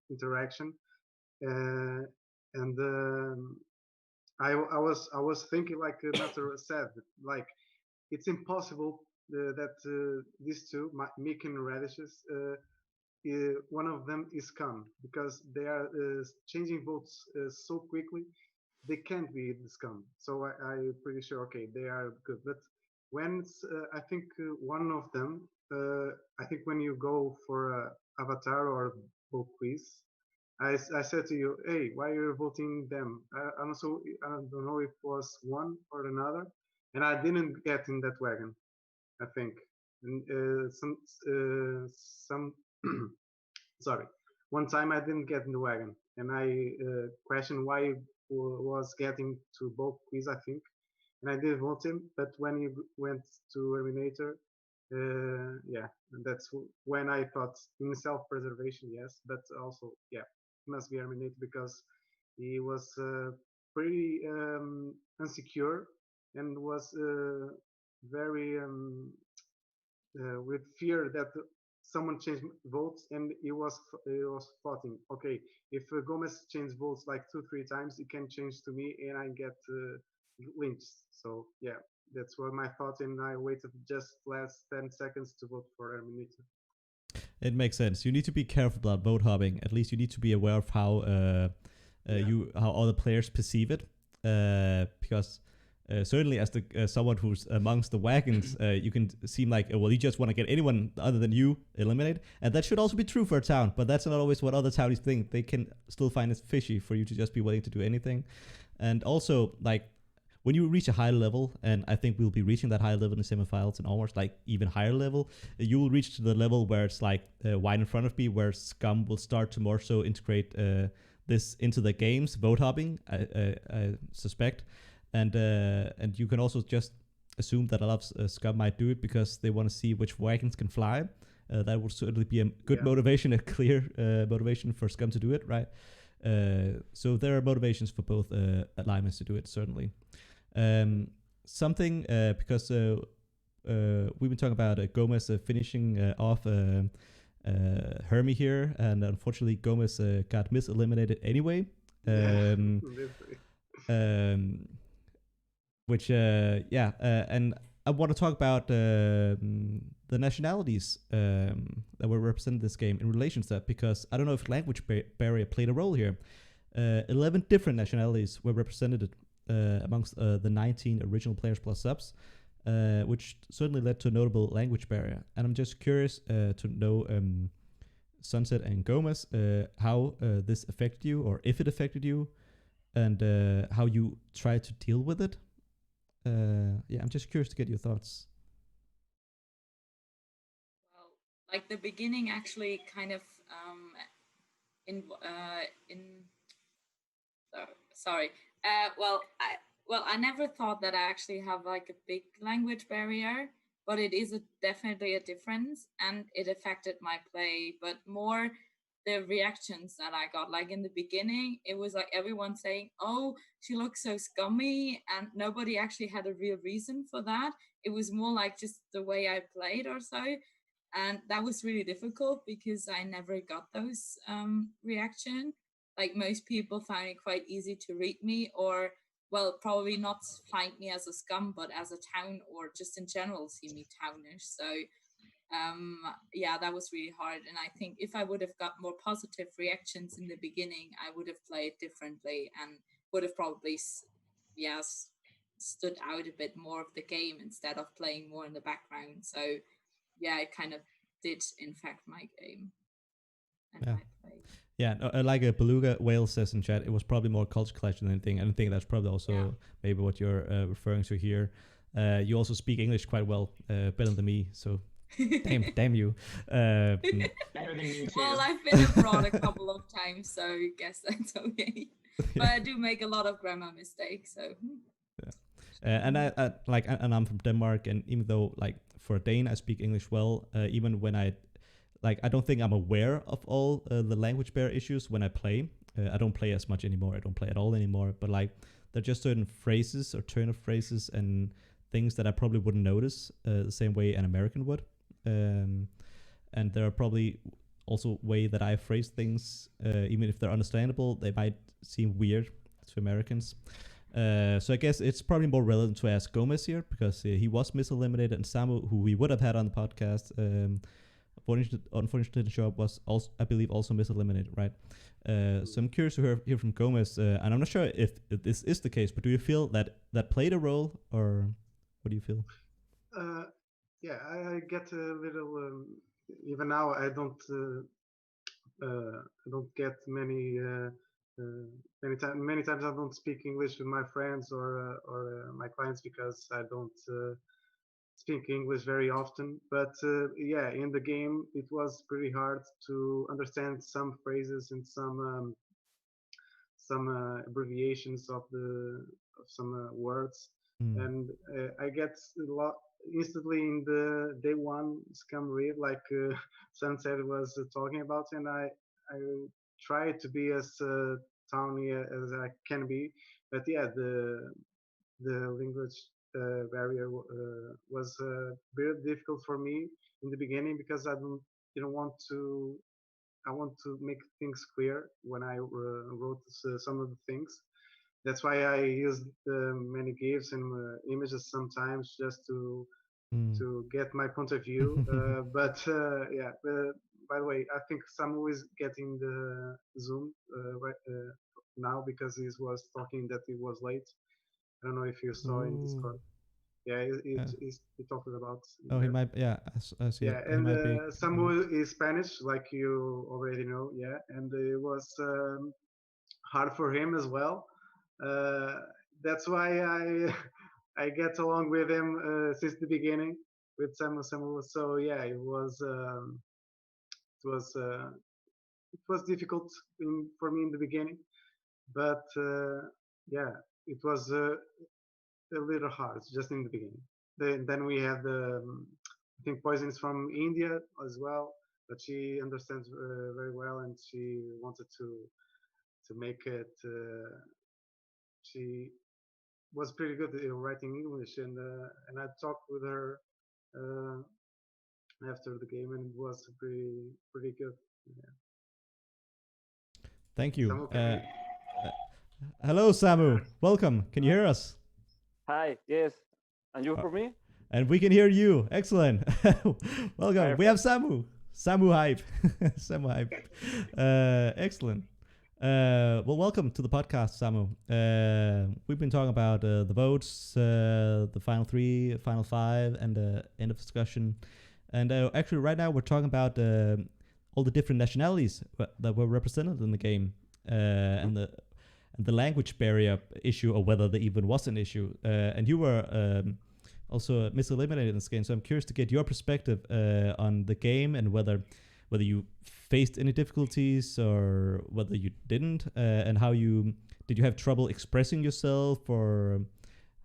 interaction, and I was thinking like Master said, like it's impossible that these two, Mick and Radishes, one of them is scum because they are changing votes so quickly. They can't be the scum. So I'm pretty sure, okay, they are good. But when I think one of them, I think when you go for Avatar or vote quiz, I said to you, hey, why are you voting them? I don't know if it was one or another, and I didn't get in that wagon. I think, and some sorry, one time I didn't get in the wagon, and I questioned why he was getting to both quiz, I think, and I did vote him. But when he went to Eliminator, yeah, and that's when I thought in self-preservation, yes, but also, yeah, he must be Eliminator because he was pretty insecure and was very with fear that someone changed votes, and he was fighting. Okay, if Gomes changed votes like 2-3 times, it can change to me, and I get lynched. So yeah, that's what my thought, and I waited just last 10 seconds to vote for Erminito. It makes sense. You need to be careful about vote hopping. At least you need to be aware of how how other players perceive it, because certainly as someone who's amongst the wagons, you can seem like, well, you just want to get anyone other than you eliminated, and that should also be true for a town. But that's not always what other townies think. They can still find it fishy for you to just be willing to do anything, and also when you reach a high level, and I think we'll be reaching that high level in the semifinals and almost even higher level, you will reach to the level where it's wide in front of me, where Scum will start to more so integrate this into the games, vote hopping, I suspect. And you can also just assume that a lot of Scum might do it because they want to see which wagons can fly. That would certainly be a good motivation, a clear motivation for Scum to do it, right? So there are motivations for both alignments to do it, certainly. Something because we've been talking about Gomes finishing off Hermie here, and unfortunately Gomes got mis-eliminated anyway. Which and I want to talk about the nationalities that were represented in this game in relation to that, because I don't know if language barrier played a role here. 11 different nationalities were represented amongst the 19 original players plus subs, which certainly led to a notable language barrier. And I'm just curious to know, Sunset and Gomes, how this affected you, or if it affected you, and how you try to deal with it. I'm just curious to get your thoughts. Well, the beginning actually kind of So sorry. I never thought that I actually have like a big language barrier, but it is definitely a difference, and it affected my play. But more the reactions that I got. Like in the beginning, it was like everyone saying, "Oh, she looks so scummy," and nobody actually had a real reason for that. It was more like just the way I played or so. And that was really difficult because I never got those reaction. Like most people find it quite easy to read me, or well, probably not find me as a scum, but as a town, or just in general see me townish. So yeah, that was really hard. And I think if I would have got more positive reactions in the beginning, I would have played differently and would have probably stood out a bit more of the game instead of playing more in the background. So yeah, it kind of did infect my game and my play. Yeah, like a Beluga Whale says in chat, it was probably more culture clash than anything. And I think that's probably also maybe what you're referring to here. You also speak English quite well, better than me. So damn you. Better than me too. Well, I've been abroad a couple of times, so I guess that's okay. But I do make a lot of grammar mistakes. So. And I'm from Denmark, and even though like for a Dane I speak English well, even when I don't think I'm aware of all the language barrier issues when I play. I don't play as much anymore. I don't play at all anymore. But like there are just certain phrases or turn of phrases and things that I probably wouldn't notice the same way an American would. And there are probably also way that I phrase things, even if they're understandable, they might seem weird to Americans. So I guess it's probably more relevant to ask Gomes here because he was miseliminated, and Samu, who we would have had on the podcast, unfortunately the job was also, I believe, also miseliminated, right? So I'm curious to hear from Gomes, and I'm not sure if this is the case, but do you feel that played a role, or what do you feel? Yeah, I get a little. Even now, I don't get many. Many times I don't speak English with my friends or my clients because I don't speak English very often. But yeah, in the game it was pretty hard to understand some phrases and some abbreviations of some words, and I get a lot instantly in the day one scum read, like Sunset was talking about, and I try to be as towny as I can be, but yeah, the language barrier was very difficult for me in the beginning because didn't want to. I want to make things clear when I wrote some of the things. That's why I used many GIFs and images sometimes just to get my point of view. But yeah, by the way, I think Samu is getting the Zoom right now because he was talking that he was late. I don't know if you saw in Discord. Yeah, he talked about. Oh, he might. Yeah, I see. Yeah, and Samu is Spanish, like you already know. Yeah, and it was hard for him as well. That's why I get along with him since the beginning with Samu. So yeah, it was difficult for me in the beginning, but yeah, it was a little hard just in the beginning. Then we had I think Poison is from India as well, but she understands very well, and she wanted to make it. She was pretty good at writing English, and I talked with her after the game, and it was pretty good. Yeah. Thank you. Samu, hello, Samu. Welcome. Can you hear us? Hi. Yes. And you for me? And we can hear you. Excellent. Welcome. Perfect. We have Samu. Samu hype. Samu hype. Excellent. Well, welcome to the podcast, Samu. We've been talking about the votes, the final 3, final 5, and the end of discussion. And actually, right now we're talking about all the different nationalities that were represented in the game, and the language barrier issue, or whether there even was an issue. And you were also miseliminated in this game, so I'm curious to get your perspective on the game and whether whether you faced any difficulties or whether you didn't, and how you did you have trouble expressing yourself, or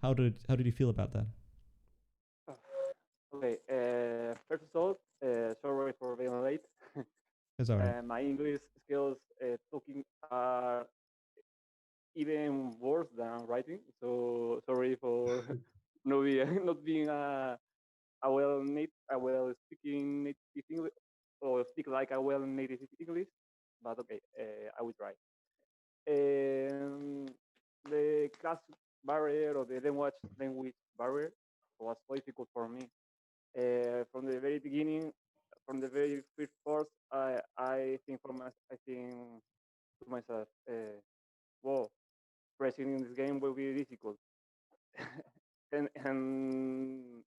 how did you feel about that? Okay. First of all, sorry for being late. It's all right. My English skills talking are even worse than writing. So sorry for not being a well speaking native English or speak like a well native English. But okay, I will try. Um, the class barrier or the language barrier was so difficult for me. From the very beginning, from the very first course, I think to myself, whoa, pressing in this game will be difficult. And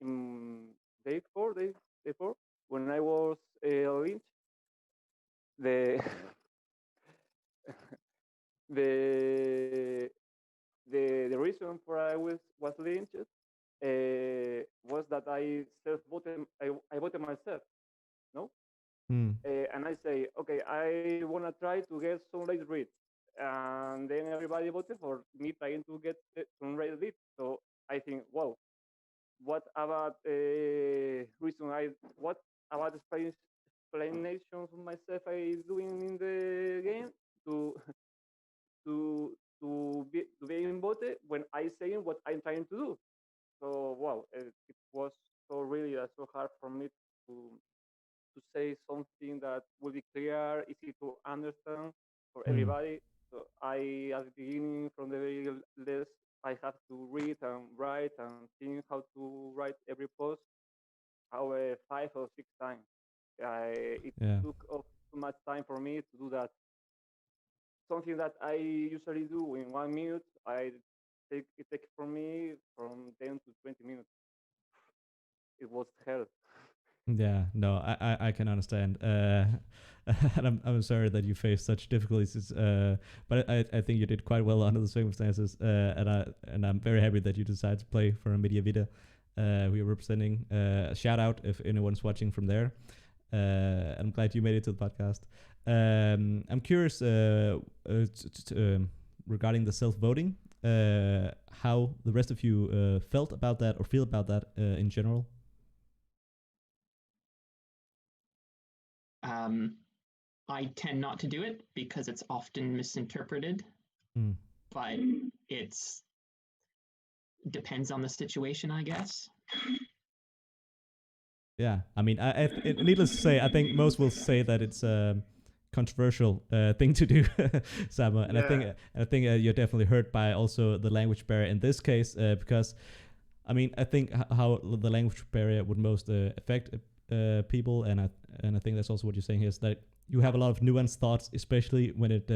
in day four, when I was lynched, the the the reason for I was lynched was that I self voted I voted myself, no, Hmm. and I say, okay, I wanna try to get sunlight read, and then everybody voted for me trying to get sunlight read. So I think, wow, what about reason what about explanations of myself I doing in the game to to be voted when I saying what I'm trying to do. So wow, it was so really so hard for me to say something that will be clear, easy to understand for Hmm. everybody. So I, at the beginning, from the very list, I have to read and write and think how to write every post, how 5 or 6 times. It Yeah. took up too much time for me to do that. Something that I usually do in 1 minute, it takes for me from 10 to 20 minutes. It was hell. Yeah, no, I can understand. And I'm sorry that you faced such difficulties. But I think you did quite well under the circumstances. And I'm very happy that you decided to play for a Media Vita. We are representing. Shout out if anyone's watching from there. I'm glad you made it to the podcast. I'm curious regarding the self voting. How the rest of you felt about that or feel about that in general. Um, I tend not to do it because it's often misinterpreted, Mm. but it's depends on the situation, I guess. Yeah, I mean, needless to say, I think most will say that it's a controversial thing to do, Sama, and Yeah. I think you're definitely hurt by also the language barrier in this case, because I mean, I think how the language barrier would most affect people, and I think that's also what you're saying here is that you have a lot of nuanced thoughts, especially when it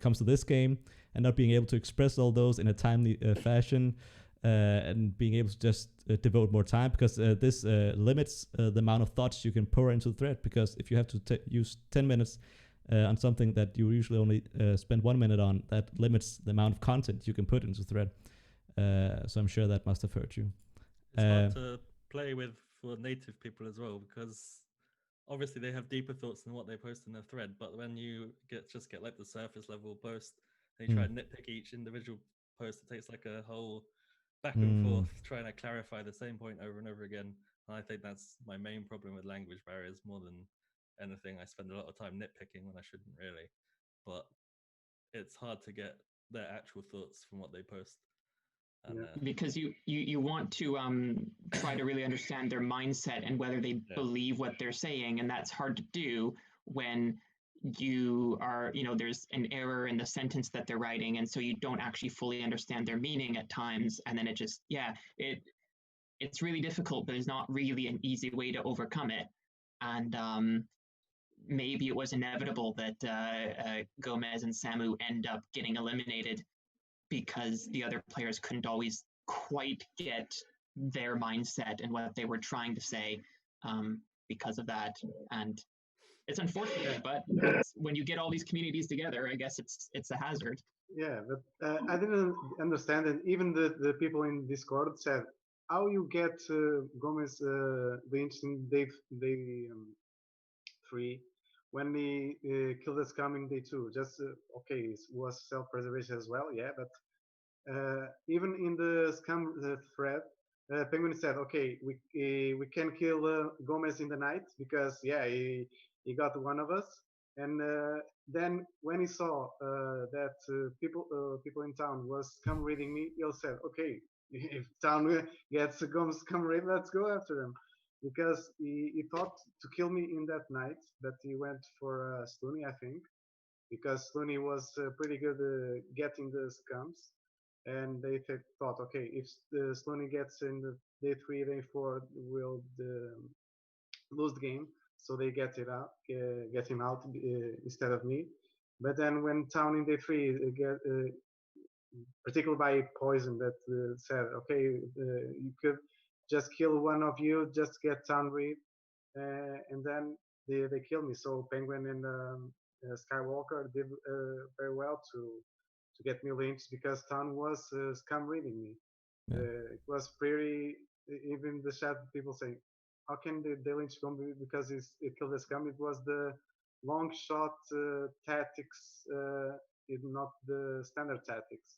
comes to this game, and not being able to express all those in a timely fashion, and being able to just devote more time, because this limits the amount of thoughts you can pour into the thread. Because if you have to use 10 minutes on something that you usually only spend 1 minute on, that limits the amount of content you can put into the thread. So I'm sure that must have hurt you. It's hard to play with for native people as well, because obviously they have deeper thoughts than what they post in their thread. But when you get like the surface level post, and you try to nitpick each individual post, it takes like a whole back and forth trying to clarify the same point over and over again. And I think that's my main problem with language barriers more than anything. I spend a lot of time nitpicking when I shouldn't really, but it's hard to get their actual thoughts from what they post. And, Yeah. Because you want to try to really understand their mindset and whether they believe what they're saying, and that's hard to do when you are, there's an error in the sentence that they're writing, and so you don't actually fully understand their meaning at times, and then it's really difficult, but there's not really an easy way to overcome it. And maybe it was inevitable that Gomes and Samu end up getting eliminated because the other players couldn't always quite get their mindset and what they were trying to say because of that. And it's unfortunate, but when you get all these communities together, I guess it's a hazard. Yeah, but I didn't understand, and even the people in Discord said, "How you get Gomez lynched in day 3 when he killed the scum in day 2. Just okay, it was self-preservation as well, yeah, but even in the scum thread, Penguin said, "Okay, we can kill Gomes in the night because yeah, he got one of us." And then when he saw that people in town was scum reading me, he said, "Okay, if town gets Gomes scum read, let's go after them." Because he thought to kill me in that night, but he went for Slooney, I think, because Slooney was pretty good getting the scums, and they thought, okay, if the Slooney gets in the day 3, day 4, will lose the game, so they get him out instead of me. But then when Town in day 3 get particularly by poison that said, okay, you could just kill one of you, just get Town read, and then they killed me. So Penguin and Skywalker did very well to get me lynched because Town was scum reading me. Yeah. It was pretty. Even the chat people say, "How can they lynch Gombe because it killed the scum?" It was the long shot tactics, not the standard tactics.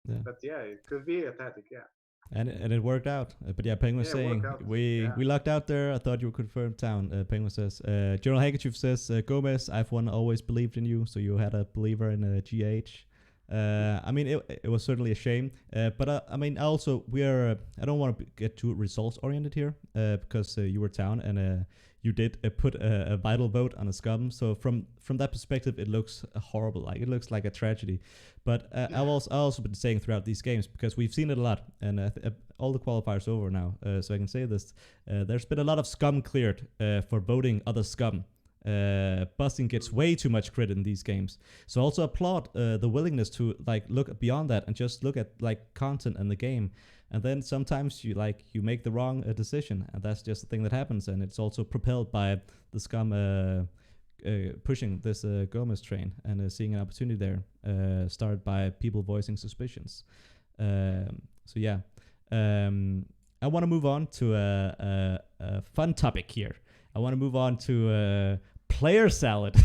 Yeah. But yeah, it could be a tactic. Yeah. And it worked out. But yeah, Penguin Yeah, it saying worked out. we Yeah. lucked out there. I thought you were confirmed town. Penguin says General Handkerchief says Gomez, I've always believed in you. So you had a believer in GH. I mean, it was certainly a shame. But I mean, also I don't want to get too results oriented here because you were town and you did put a vital vote on a scum. So from that perspective, it looks horrible. Like it looks like a tragedy. But I've also been saying throughout these games, because we've seen it a lot, and all the qualifiers over now, so I can say this. There's been a lot of scum cleared for voting other scum. Busting gets way too much credit in these games. So also applaud the willingness to like look beyond that and just look at like content and the game. And then sometimes you make the wrong decision, and that's just the thing that happens. And it's also propelled by the scum pushing this Gomes train and seeing an opportunity there, started by people voicing suspicions. So yeah, I want to move on to a fun topic here. I want to move on to player salad,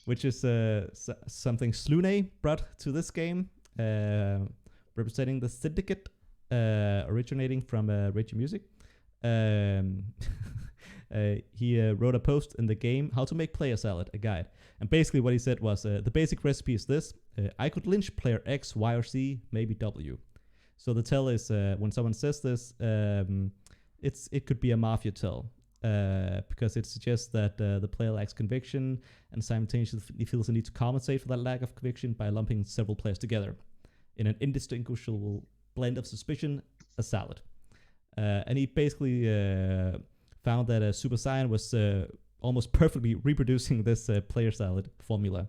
which is something Slooney brought to this game, representing the syndicate, originating from Rage Music. He wrote a post in the game, How to Make Player Salad, a guide. And basically what he said was, the basic recipe is this. I could lynch player X, Y, or Z, maybe W. So the tell is, when someone says this, it could be a mafia tell. Because it suggests that the player lacks conviction and simultaneously feels the need to compensate for that lack of conviction by lumping several players together in an indistinguishable blend of suspicion, a salad. And he basically found that Super Saiyan was almost perfectly reproducing this player salad formula.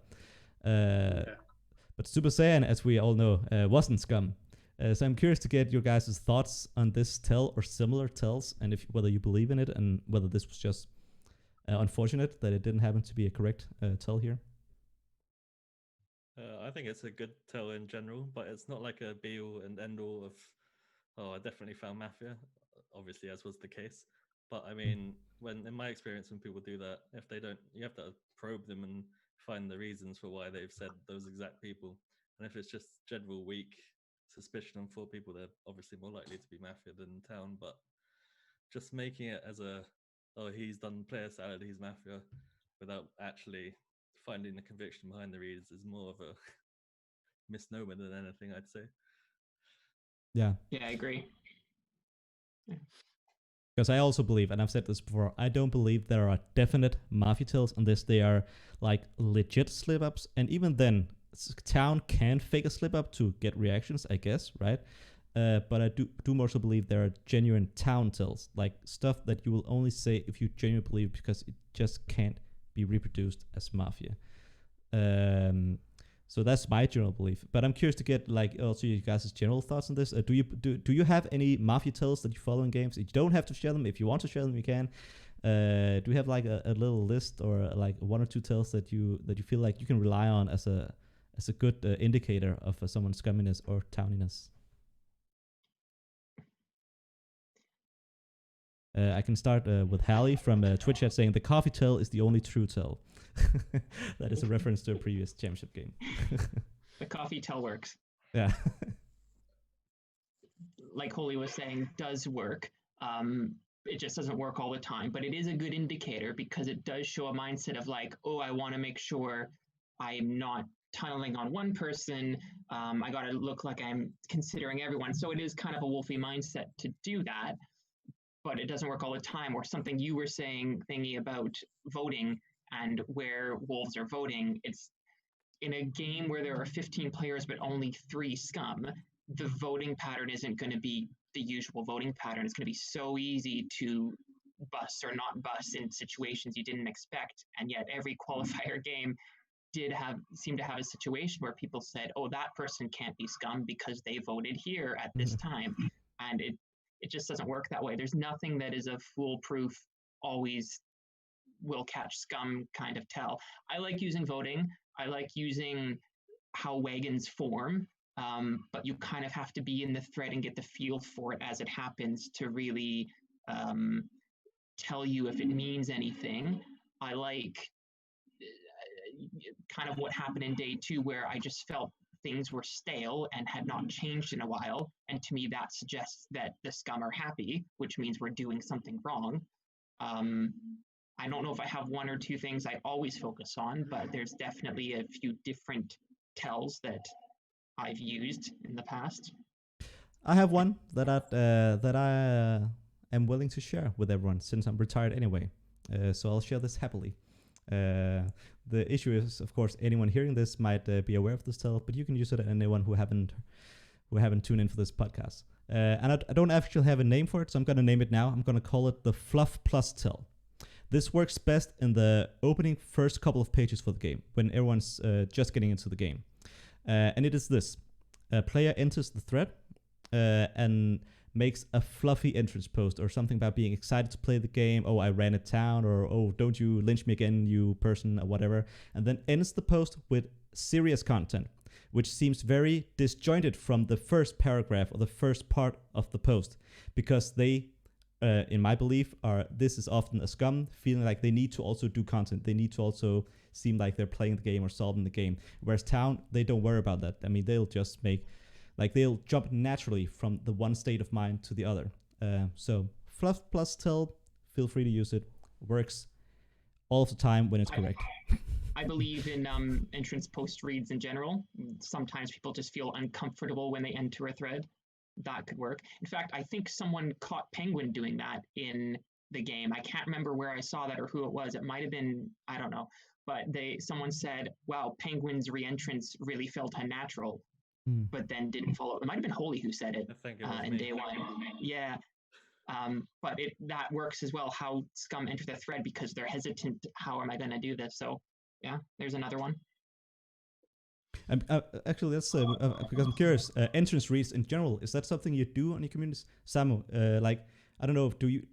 But Super Saiyan, as we all know, wasn't scum. So I'm curious to get your guys' thoughts on this tell or similar tells, and whether you believe in it, and whether this was just unfortunate that it didn't happen to be a correct tell here. I think it's a good tell in general, but it's not like a be all and end all of, I definitely found Mafia, obviously, as was the case. But I mean, in my experience, when people do that, if they don't, you have to probe them and find the reasons for why they've said those exact people. And if it's just general weak suspicion on 4 people, they're obviously more likely to be Mafia than town. But just making it as he's done player salad, he's Mafia, without actually finding the conviction behind the reads is more of a misnomer than anything, I'd say. Yeah, I agree. Because I also believe, and I've said this before, I don't believe there are definite mafia tells unless they are like legit slip-ups. And even then, town can fake a slip-up to get reactions, I guess, right? But I do more so believe there are genuine town tells, like stuff that you will only say if you genuinely believe, because it just can't be reproduced as mafia. So that's my general belief. But I'm curious to get like also you guys' general thoughts on this. Do you have any mafia tells that you follow in games? You don't have to share them. If you want to share them, you can. Do you have like a little list or like 1 or 2 tells that you feel like you can rely on as a good indicator of someone's scumminess or towniness? I can start with Hallie from Twitch chat saying the coffee tell is the only true tell. That is a reference to a previous championship game. The coffee tell works. Yeah. Like Holy was saying, does work. It just doesn't work all the time, but it is a good indicator because it does show a mindset of like, oh, I want to make sure I'm not tunneling on one person. I got to look like I'm considering everyone. So it is kind of a wolfy mindset to do that, but it doesn't work all the time. Or something you were saying, Thingy, about voting and where wolves are voting. It's in a game where there are 15 players but only 3 scum, the voting pattern isn't going to be the usual voting pattern. It's going to be so easy to bust or not bust in situations you didn't expect. And yet every qualifier game seem to have a situation where people said, oh, that person can't be scum because they voted here at this time. And it just doesn't work that way. There's nothing that is a foolproof, always will catch scum kind of tell. I like using voting. I like using how wagons form, but you kind of have to be in the thread and get the feel for it as it happens to really tell you if it means anything. I like kind of what happened in day 2 where I just felt things were stale and had not changed in a while. And to me, that suggests that the scum are happy, which means we're doing something wrong. I don't know if I have one or two things I always focus on, but there's definitely a few different tells that I've used in the past. I have one that I am willing to share with everyone since I'm retired anyway. So I'll share this happily. The issue is, of course, anyone hearing this might be aware of this tell, but you can use it at anyone who haven't tuned in for this podcast. And I don't actually have a name for it, so I'm going to name it now. I'm going to call it the Fluff Plus tell. This works best in the opening first couple of pages for the game, when everyone's just getting into the game. And it is this. A player enters the thread and makes a fluffy entrance post or something about being excited to play the game. Oh, I ran it down, or oh, don't you lynch me again, you person, or whatever. And then ends the post with serious content, which seems very disjointed from the first paragraph or the first part of the post, because they, in my belief, this is often a scum feeling like they need to also do content. They need to also seem like they're playing the game or solving the game. Whereas Town, they don't worry about that. I mean, they'll just they'll jump naturally from the one state of mind to the other. So Fluff Plus Tell, feel free to use it. Works all of the time when it's correct. I believe in entrance post reads in general. Sometimes people just feel uncomfortable when they enter a thread. That could work. In fact, I think someone caught Penguin doing that in the game. I can't remember where I saw that or who it was. It might have been, I don't know. But someone said, wow, Penguin's re-entrance really felt unnatural, but then didn't follow. It might have been Holy who said it, I think it was in me. day 1. Yeah. But that works as well, how scum enter the thread because they're hesitant. How am I going to do this? So yeah, there's another one. Actually, that's because I'm curious. Entrance reads in general, is that something you do on your communities? Samu, I don't know, do you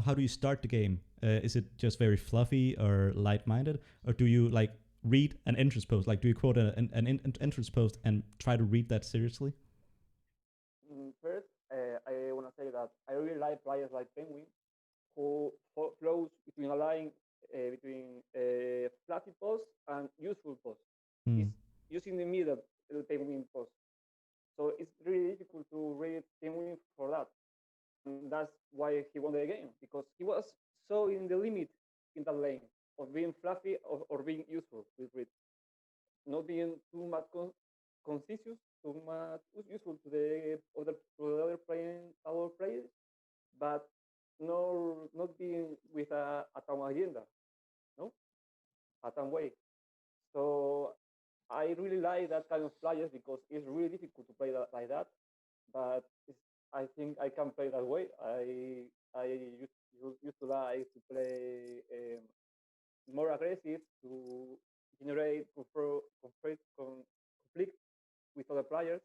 how do you start the game? Is it just very fluffy or light-minded, or do you read an entrance post? Do you quote an entrance post and try to read that seriously? First, I want to say that I really like players like Penguin, who flows between a line between fluffy post and useful post. It's using the middle Penguin post. So it's really difficult to read Penguin for that. And that's why he won the game, because he was so in the limit in that lane of being fluffy or being useful with read. Not being too much conscious, too much useful to the other players, but not being with a town agenda, no, a town way. So I really like that kind of players because it's really difficult to play like that. But I think I can play that way. I used to like to play more aggressive to generate conflict with other players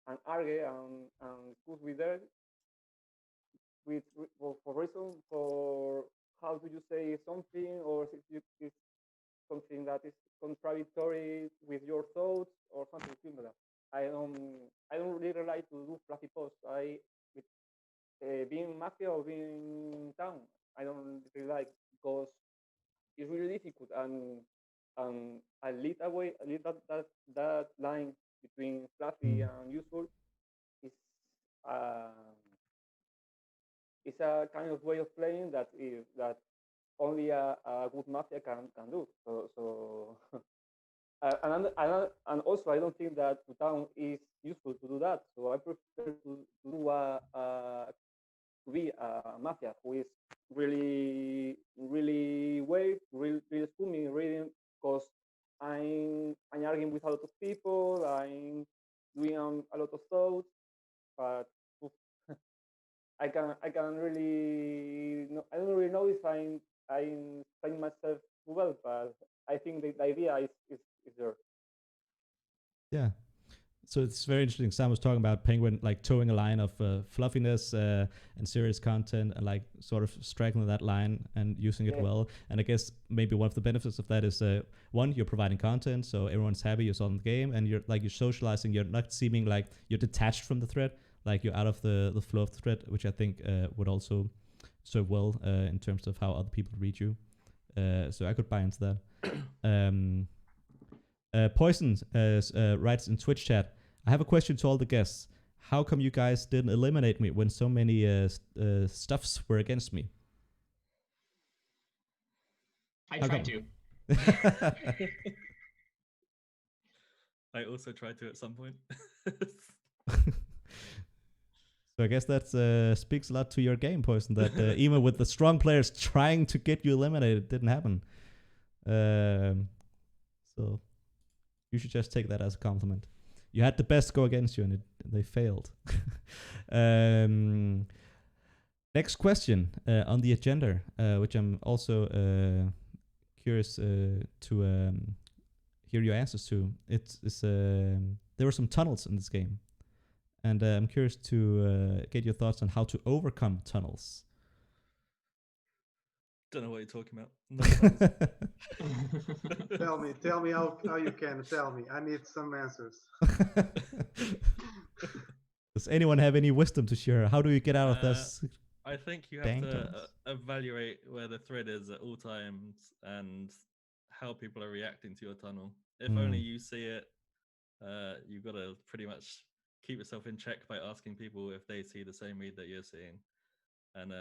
and argue and discuss with them for reason for how do you say something, or if it's something that is contradictory with your thoughts or something similar. I don't really like to do fluffy posts. being mafia or being town. I don't really like because it's really difficult and I lead that line between fluffy Mm. and useful is um, it's a kind of way of playing that only a good mafia can do. So and also I don't think that to town is useful to do that. So I prefer to do to be a mafia who is really wave, really schooling, reading because I'm arguing with a lot of people. I'm doing a lot of thoughts, but I can really no, I don't really know if I'm explaining myself well, but I think the idea is there. Yeah. So it's very interesting. Sam was talking about Penguin like towing a line of fluffiness and serious content and like sort of striking that line and using it Yeah. well. And I guess maybe one of the benefits of that is one, you're providing content, so everyone's happy, you're solving the game, and you're socializing. You're not seeming like you're detached from the thread, like you're out of the flow of the thread, which I think would also serve well in terms of how other people read you. So I could buy into that. Um, Poison writes in Twitch chat, I have a question to all the guests. How come you guys didn't eliminate me when so many stuffs were against me? I How tried come? to. I also tried to at some point. So I guess that speaks a lot to your game, Poison, that even with the strong players trying to get you eliminated, it didn't happen. So you should just take that as a compliment. You had the best go against you, and they failed. Next question on the agenda, which I'm also curious to hear your answers to. It's there were some tunnels in this game, and I'm curious to get your thoughts on how to overcome tunnels. Don't know what you're talking about. No tunnels. Tell me how you can. Tell me. I need some answers. Does anyone have any wisdom to share? How do you get out of this? I think you have Dang to tunnels. evaluate where the thread is at all times and how people are reacting to your tunnel. If only you see it, you've got to pretty much keep yourself in check by asking people if they see the same read that you're seeing. And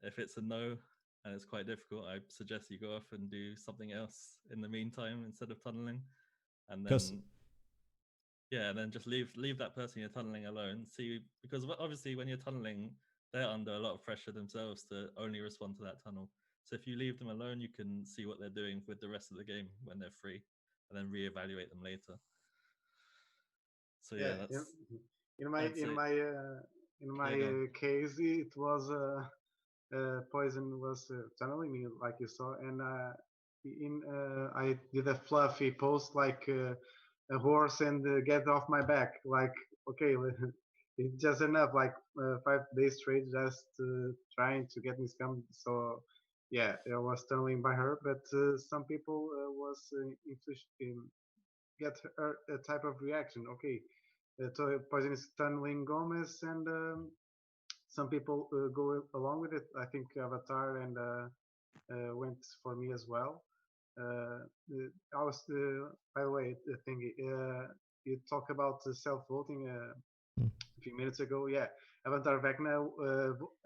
if it's a no and it's quite difficult, I suggest you go off and do something else in the meantime instead of tunneling. And then and then just leave that person you're tunneling alone. See, because obviously when you're tunneling, they're under a lot of pressure themselves to only respond to that tunnel. So if you leave them alone, you can see what they're doing with the rest of the game when they're free, and then reevaluate them later. So yeah, that's in my case, it was Poison was tunneling me, like you saw, and I did a fluffy post like a horse and get off my back. Like, okay, it's just enough. Like 5 days straight, just trying to get me scammed. So yeah, I was tunneling by her, but some people was get her a type of reaction. Okay, so Poison is tunneling Gomes, and some people go along with it. I think Avatar and went for me as well. I was, by the way, the thing you talk about self-voting a few minutes ago. Yeah, Avatar Vecna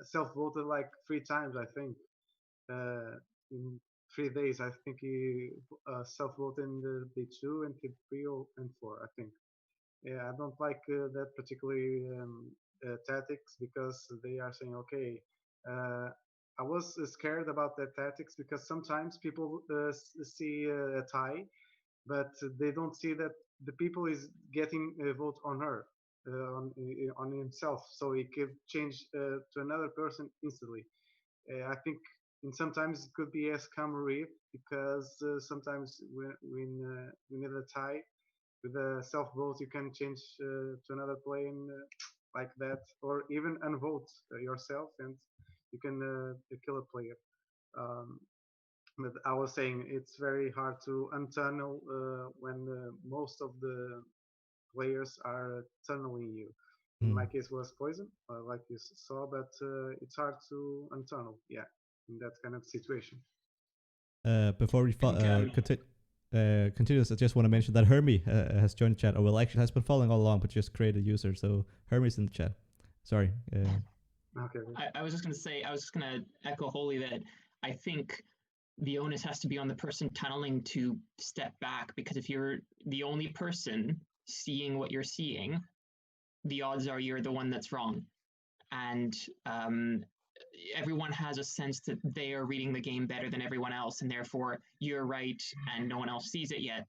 self-voted like 3 times, I think, in 3 days. I think he self-voted in the day 2 and day 3 and 4, I think. Yeah, I don't like that particularly tactics because they are saying, okay, I was scared about that tactics because sometimes people see a tie, but they don't see that the people is getting a vote on her, on himself, so he could change to another person instantly. I think and sometimes it could be a scam read because sometimes when we need a tie with a self vote you can change to another plane like that, or even unvote yourself and you can kill a player. um, but I was saying it's very hard to untunnel when most of the players are tunneling you. In my case, was poison, like you saw, but it's hard to untunnel. Yeah, in that kind of situation. Before we continue this, I just want to mention that Hermie has joined the chat, or well, actually has been following all along, but just created a user. So Hermie's in the chat. Sorry. Okay. I was just going to say, I was just going to echo Holy that I think the onus has to be on the person tunneling to step back, because if you're the only person seeing what you're seeing, the odds are you're the one that's wrong. And everyone has a sense that they are reading the game better than everyone else, and therefore you're right and no one else sees it yet.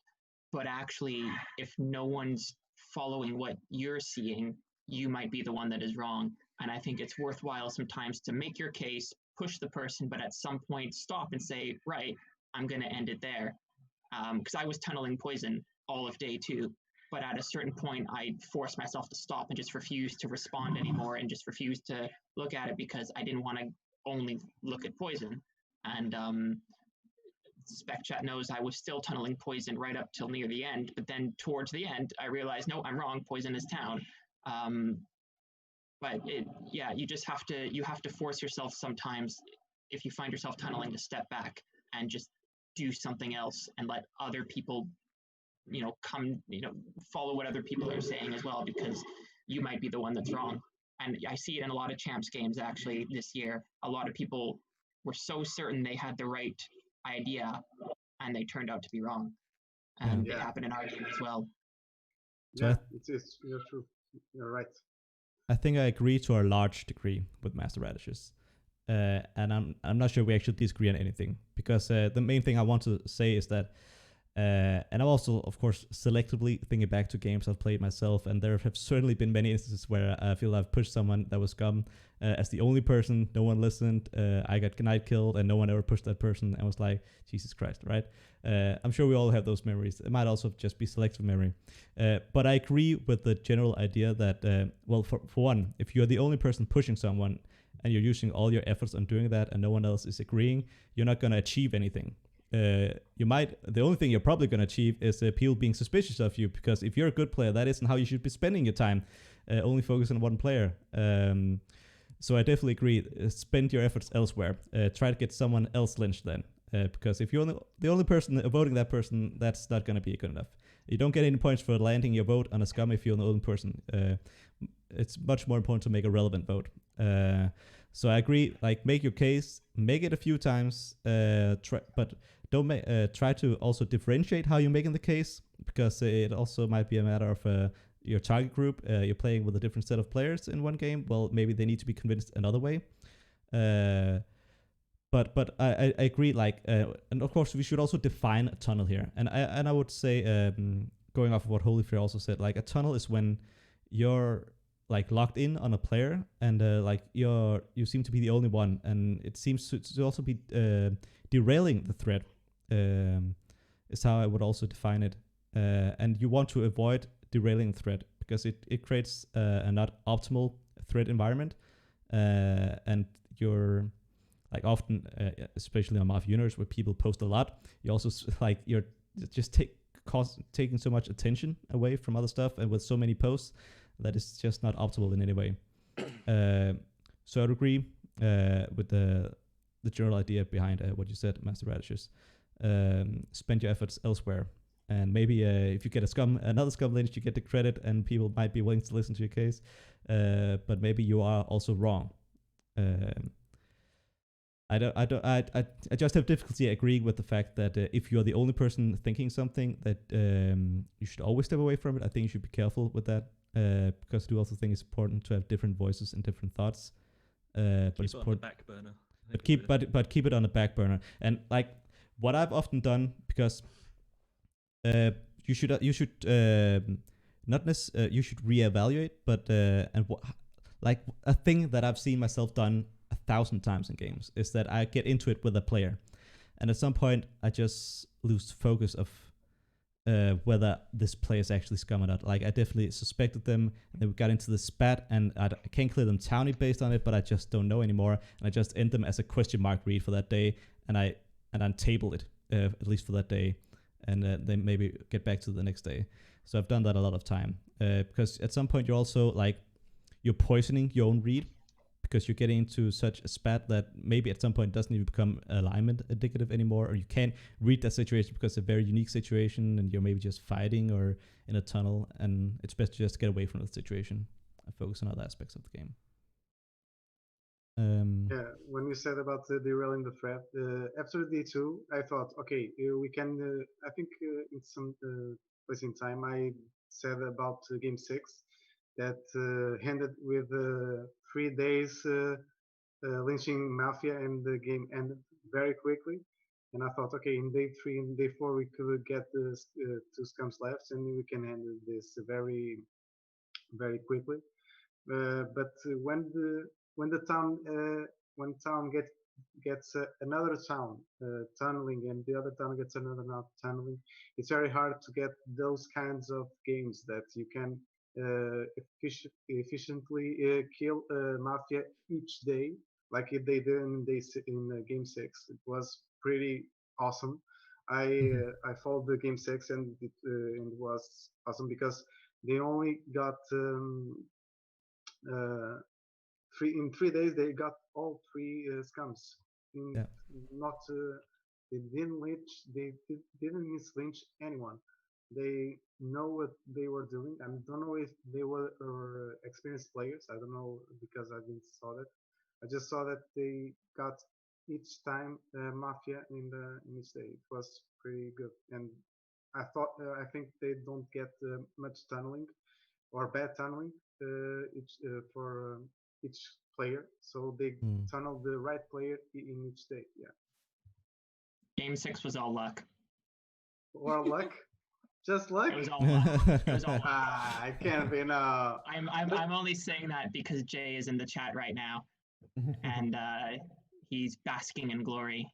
But actually, if no one's following what you're seeing, you might be the one that is wrong. And I think it's worthwhile sometimes to make your case, push the person, but at some point stop and say, right, I'm going to end it there. Because I was tunneling poison all of day too. But at a certain point, I forced myself to stop and just refuse to respond anymore and just refuse to look at it, because I didn't want to only look at poison. And Spec Chat knows I was still tunneling poison right up till near the end. But then towards the end, I realized, no, I'm wrong. Poison is town. But you just have to force yourself sometimes, if you find yourself tunneling, to step back and just do something else and let other people follow what other people are saying as well, because you might be the one that's wrong. And I see it in a lot of champs games actually this year. A lot of people were so certain they had the right idea and they turned out to be wrong. And it happened in our game as well. Yeah, you're true. You're right. I think I agree to a large degree with Master Radishes. And I'm not sure we actually disagree on anything, because the main thing I want to say is that and I'm also, of course, selectively thinking back to games I've played myself, and there have certainly been many instances where I feel I've pushed someone that was scum as the only person. No one listened. I got night killed, and no one ever pushed that person. And was like, Jesus Christ, right? I'm sure we all have those memories. It might also just be selective memory. But I agree with the general idea that, for one, if you're the only person pushing someone and you're using all your efforts on doing that and no one else is agreeing, you're not going to achieve anything. The only thing you're probably going to achieve is people being suspicious of you, because if you're a good player, that isn't how you should be spending your time, only focus on one player. So I definitely agree, spend your efforts elsewhere. Try to get someone else lynched then, because if you're the only person voting that person, that's not going to be good enough. You don't get any points for landing your vote on a scum if you're the only person. It's much more important to make a relevant vote. So I agree, like, make your case, make it a few times, but don't try to also differentiate how you're making the case, because it also might be a matter of your target group. You're playing with a different set of players in one game. Well, maybe they need to be convinced another way. But I agree, like, and of course we should also define a tunnel here. And I would say, going off of what Holyflare also said, like, a tunnel is when you're like locked in on a player and like you seem to be the only one, and it seems to also be derailing the thread, is how I would also define it. And you want to avoid derailing the thread, because it creates a not optimal thread environment, and you're like often, especially on Mafia Universe where people post a lot, you also like you're just taking so much attention away from other stuff, and with so many posts, that is just not optimal in any way. So I'd agree with the general idea behind what you said, Master Radishes. Spend your efforts elsewhere, and maybe if you get another scum lynch, you get the credit, and people might be willing to listen to your case. But maybe you are also wrong. I just have difficulty agreeing with the fact that if you're the only person thinking something, that you should always step away from it. I think you should be careful with that. Because I do also think it's important to have different voices and different thoughts. But it's important. On the back burner. But keep it on the back burner. And like what I've often done, because you should you should reevaluate. But like a thing that I've seen myself done 1,000 times in games is that I get into it with a player, and at some point I just lose focus of whether this player is actually scum or not. Like, I definitely suspected them, and then we got into the spat, and I can't clear them townie based on it, but I just don't know anymore, and I just end them as a question mark read for that day, and I untable it at least for that day, and then maybe get back to the next day. So I've done that a lot of time, because at some point you're also like, you're poisoning your own read because you're getting into such a spat that maybe at some point doesn't even become alignment indicative anymore, or you can't read that situation because it's a very unique situation and you're maybe just fighting or in a tunnel, and it's best to just get away from the situation and focus on other aspects of the game. Yeah, when you said about derailing the thread, after D2, I thought, okay, we can. I think in some place in time, I said about Game 6 that ended with 3 days lynching Mafia, and the game ended very quickly. And I thought, okay, in day 3 and day 4, we could get the 2 scums left, and we can end this very, very quickly. But when the town when town gets another town tunneling, and the other town gets another tunneling, it's very hard to get those kinds of games that you can efficiently kill Mafia each day, like they did in Game 6. It was pretty awesome. I followed the Game 6, and it was awesome because they only got uh, 3 days. They got all 3 scums. In, Yeah. not they didn't lynch. Didn't mislynch anyone. They know what they were doing. I don't know if they were experienced players. I don't know because I didn't saw that. I just saw that they got each time Mafia in each day. It was pretty good, and I think they don't get much tunneling or bad tunneling for each player, so they tunnel the right player in each day. Yeah. Game 6 was all luck. Or luck, just luck. It was all luck. It was all luck. I can't be no. I'm only saying that because Jay is in the chat right now, and he's basking in glory.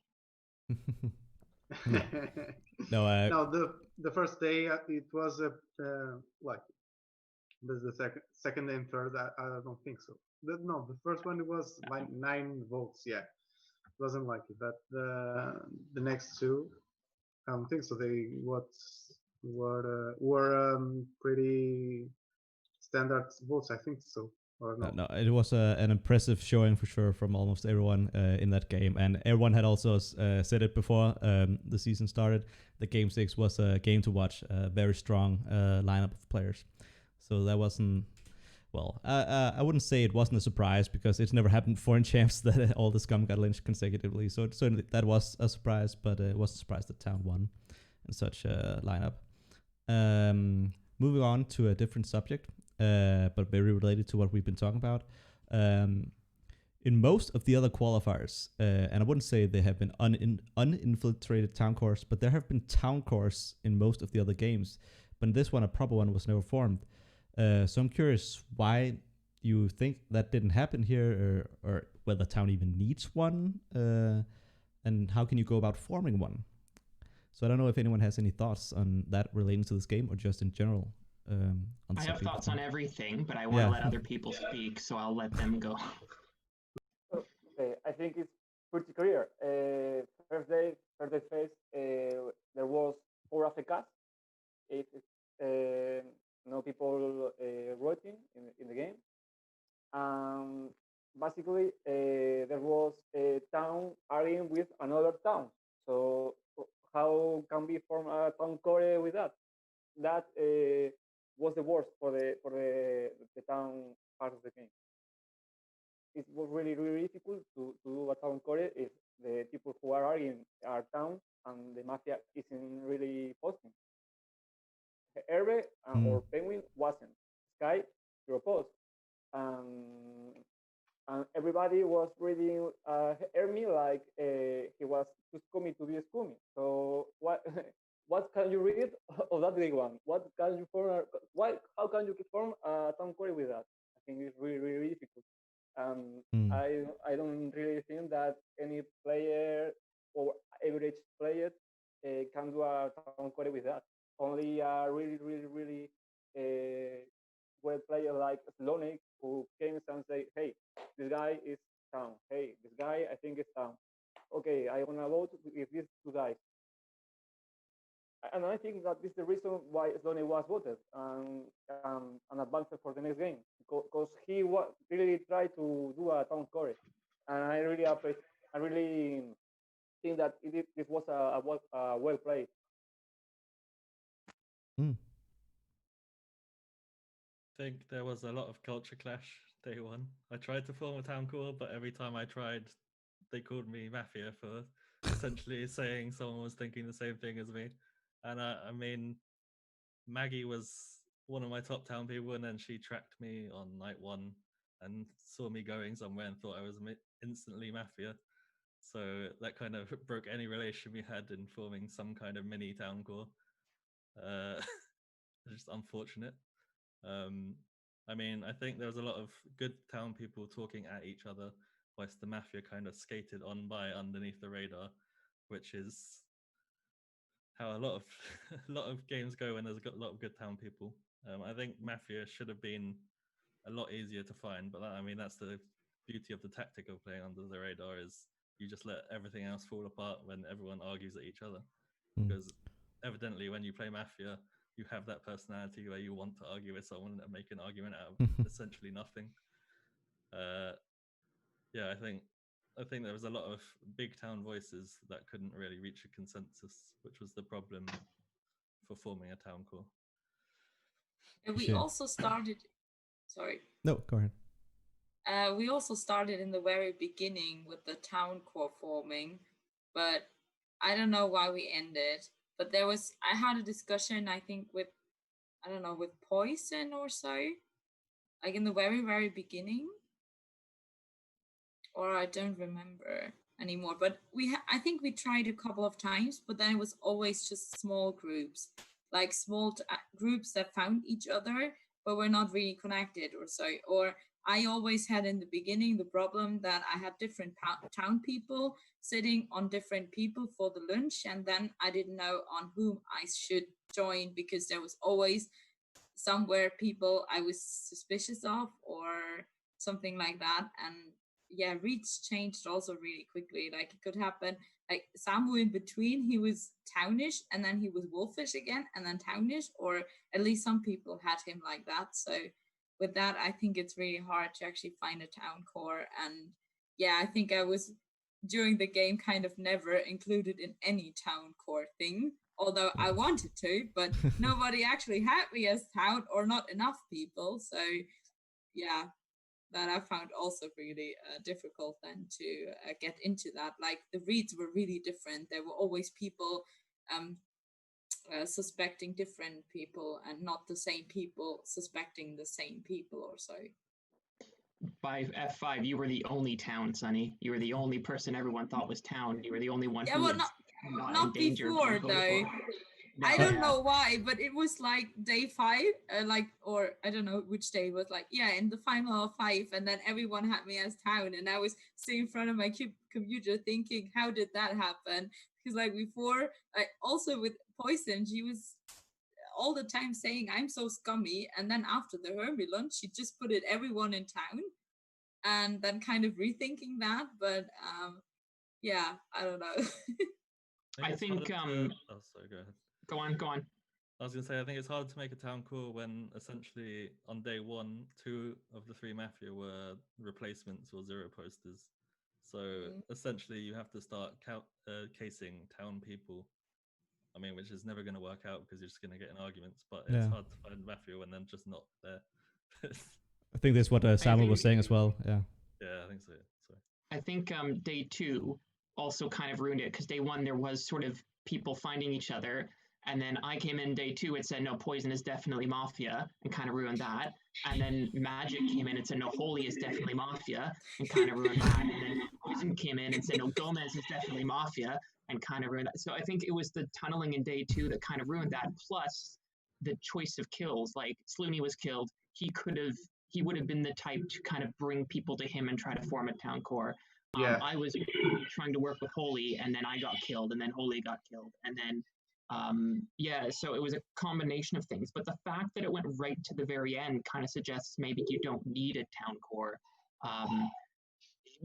No, no. The first day it was luck. But the second and third, I don't think so. No, the first one was like 9 volts. Yeah, it wasn't lucky. But the next two, I don't think so. They were pretty standard volts. I think so. Or no? No, it was an impressive showing for sure from almost everyone in that game, and everyone had also said it before the season started. The Game 6 was a game to watch, a very strong lineup of players. So that wasn't, well, I wouldn't say it wasn't a surprise because it's never happened before in champs that all the scum got lynched consecutively. So certainly that was a surprise, but it was a surprise that Town won in such a lineup. Moving on to a different subject, but very related to what we've been talking about. In most of the other qualifiers, and I wouldn't say they have been uninfiltrated town cores, but there have been town cores in most of the other games. But in this one, a proper one was never formed. So I'm curious why you think that didn't happen here, or whether town even needs one, and how can you go about forming one? So I don't know if anyone has any thoughts on that relating to this game or just in general. I have thoughts on everything, but I want to let other people speak, so I'll let them go. I think it's pretty clear. First day phase, there was 4 AFKs. No people rotating in the game. Basically, there was a town arguing with another town. So how can we form a town core with that? That was the worst for the town part of the game. It was really, really difficult to do a town core if the people who are arguing are town and the Mafia isn't really posting. Herbe or Penguin wasn't. Sky proposed. And everybody was reading Hermie like he was too scummy to be scummy. So what can you read of that big one? What can you form? How can you form a town core with that? I think it's really, really difficult. I don't really think that any player or average player can do a town core with that. Only a really, really, really well player like Slonik who came and say, hey, this guy is town. Hey, this guy I think is town. Okay, I wanna vote with these 2 guys. And I think that this is the reason why Sloney was voted and advanced for the next game, because he really tried to do a town core, and I really appreciate. I really think that this was a well played. I think there was a lot of culture clash day one. I tried to form a town core, but every time I tried, they called me Mafia for essentially saying someone was thinking the same thing as me. And I mean, Maggie was one of my top town people, and then she tracked me on night one and saw me going somewhere and thought I was instantly Mafia. So that kind of broke any relation we had in forming some kind of mini town core. Just unfortunate. I mean, I think there was a lot of good town people talking at each other, whilst the Mafia kind of skated on by underneath the radar, which is how a lot of a lot of games go when there's a lot of good town people. I think Mafia should have been a lot easier to find, but I mean that's the beauty of the tactic of playing under the radar is you just let everything else fall apart when everyone argues at each other. Because evidently when you play Mafia, you have that personality where you want to argue with someone and make an argument out of essentially nothing. Yeah, I think there was a lot of big town voices that couldn't really reach a consensus, which was the problem for forming a town core. And we also started. Sorry. No, go ahead. We also started in the very beginning with the town core forming, but I don't know why we ended. But I had a discussion, I think, with Poison or so, like in the very, very beginning. Or I don't remember anymore. But I think we tried a couple of times, but then it was always just small groups, like small groups that found each other, but were not really connected or so. Or I always had in the beginning the problem that I had different town people sitting on different people for the lunch, and then I didn't know on whom I should join because there was always somewhere people I was suspicious of or something like that. And yeah, reach changed also really quickly. Like it could happen, like Samu in between, he was townish and then he was wolfish again and then townish, or at least some people had him like that. So with that, I think it's really hard to actually find a town core. And yeah, I think I was during the game kind of never included in any town core thing, although I wanted to, but nobody actually had me as town or not enough people. So yeah, that I found also really difficult then to get into that. Like the reads were really different. There were always people suspecting different people and not the same people suspecting the same people or so. By F5, you were the only town, Sonny. You were the only person everyone thought was town. You were the only one who was not before, though. No, I don't know why, but it was like day 5, or I don't know which day it was, like, yeah, in the final of 5, and then everyone had me as town, and I was sitting in front of my computer thinking, how did that happen? Because like before, also with Poison, she was all the time saying I'm so scummy, and then after the Hermie lunch, she just put everyone in town, and then kind of rethinking that. But yeah, I don't know. I think oh, sorry, go ahead. Go on. I was going to say, I think it's hard to make a town core when essentially on day 1, 2 of the 3 Mafia were replacements or 0 posters. So essentially you have to start casing town people. I mean, which is never going to work out because you're just going to get in arguments, but it's hard to find Mafia when they're just not there. I think that's what Samuel was saying as well. Yeah. Yeah, I think so. Sorry. I think day 2 also kind of ruined it because day 1 there was sort of people finding each other, and then I came in day 2 and said no, Poison is definitely Mafia, and kind of ruined that. And then Magic came in and said no, Holy is definitely Mafia, and kind of ruined that. And then Poison came in and said no, Gomes is definitely Mafia, and kind of ruined that. So I think it was the tunneling in day 2 that kind of ruined that, plus the choice of kills. Like Slooney was killed, he would have been the type to kind of bring people to him and try to form a town core. I was trying to work with Holy, and then I got killed, and then Holy got killed, and then so it was a combination of things. But the fact that it went right to the very end kind of suggests maybe you don't need a town core.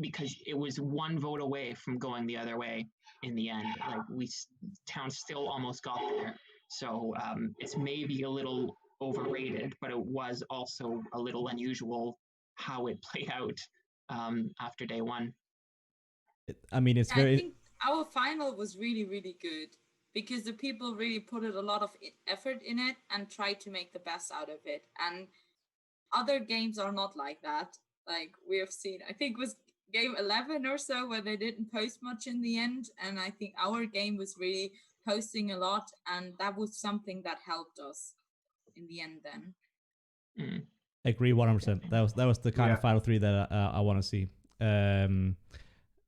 because it was one vote away from going the other way in the end. Like town still almost got there. So it's maybe a little overrated, but it was also a little unusual how it played out after day one. I mean, it's I very. think our final was really, really good because the people really put a lot of effort in it and tried to make the best out of it. And other games are not like that. Like we have seen, I think it was game 11 or so where they didn't post much in the end. And I think our game was really posting a lot. And that was something that helped us in the end then. I agree 100%. That was the kind of final three that I want to see. And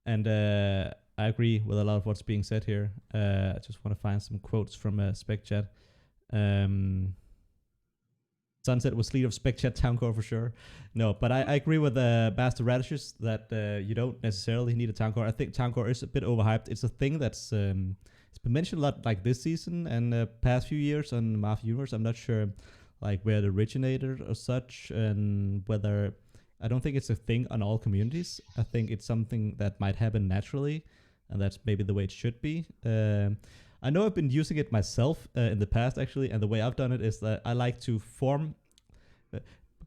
I agree with a lot of what's being said here. I just want to find some quotes from Spec Chat. Sunset was leader of Spec Chat Town Core for sure. No, but I agree with Bastard Radishes that you don't necessarily need a Town Core. I think Town Core is a bit overhyped. It's a thing that's it's been mentioned a lot like this season and the past few years on Mafia Universe. I'm not sure like where it originated or such, and whether I don't think it's a thing on all communities. I think it's something that might happen naturally, and that's maybe the way it should be. I know I've been using it myself in the past, actually, and the way I've done it is that I like to form...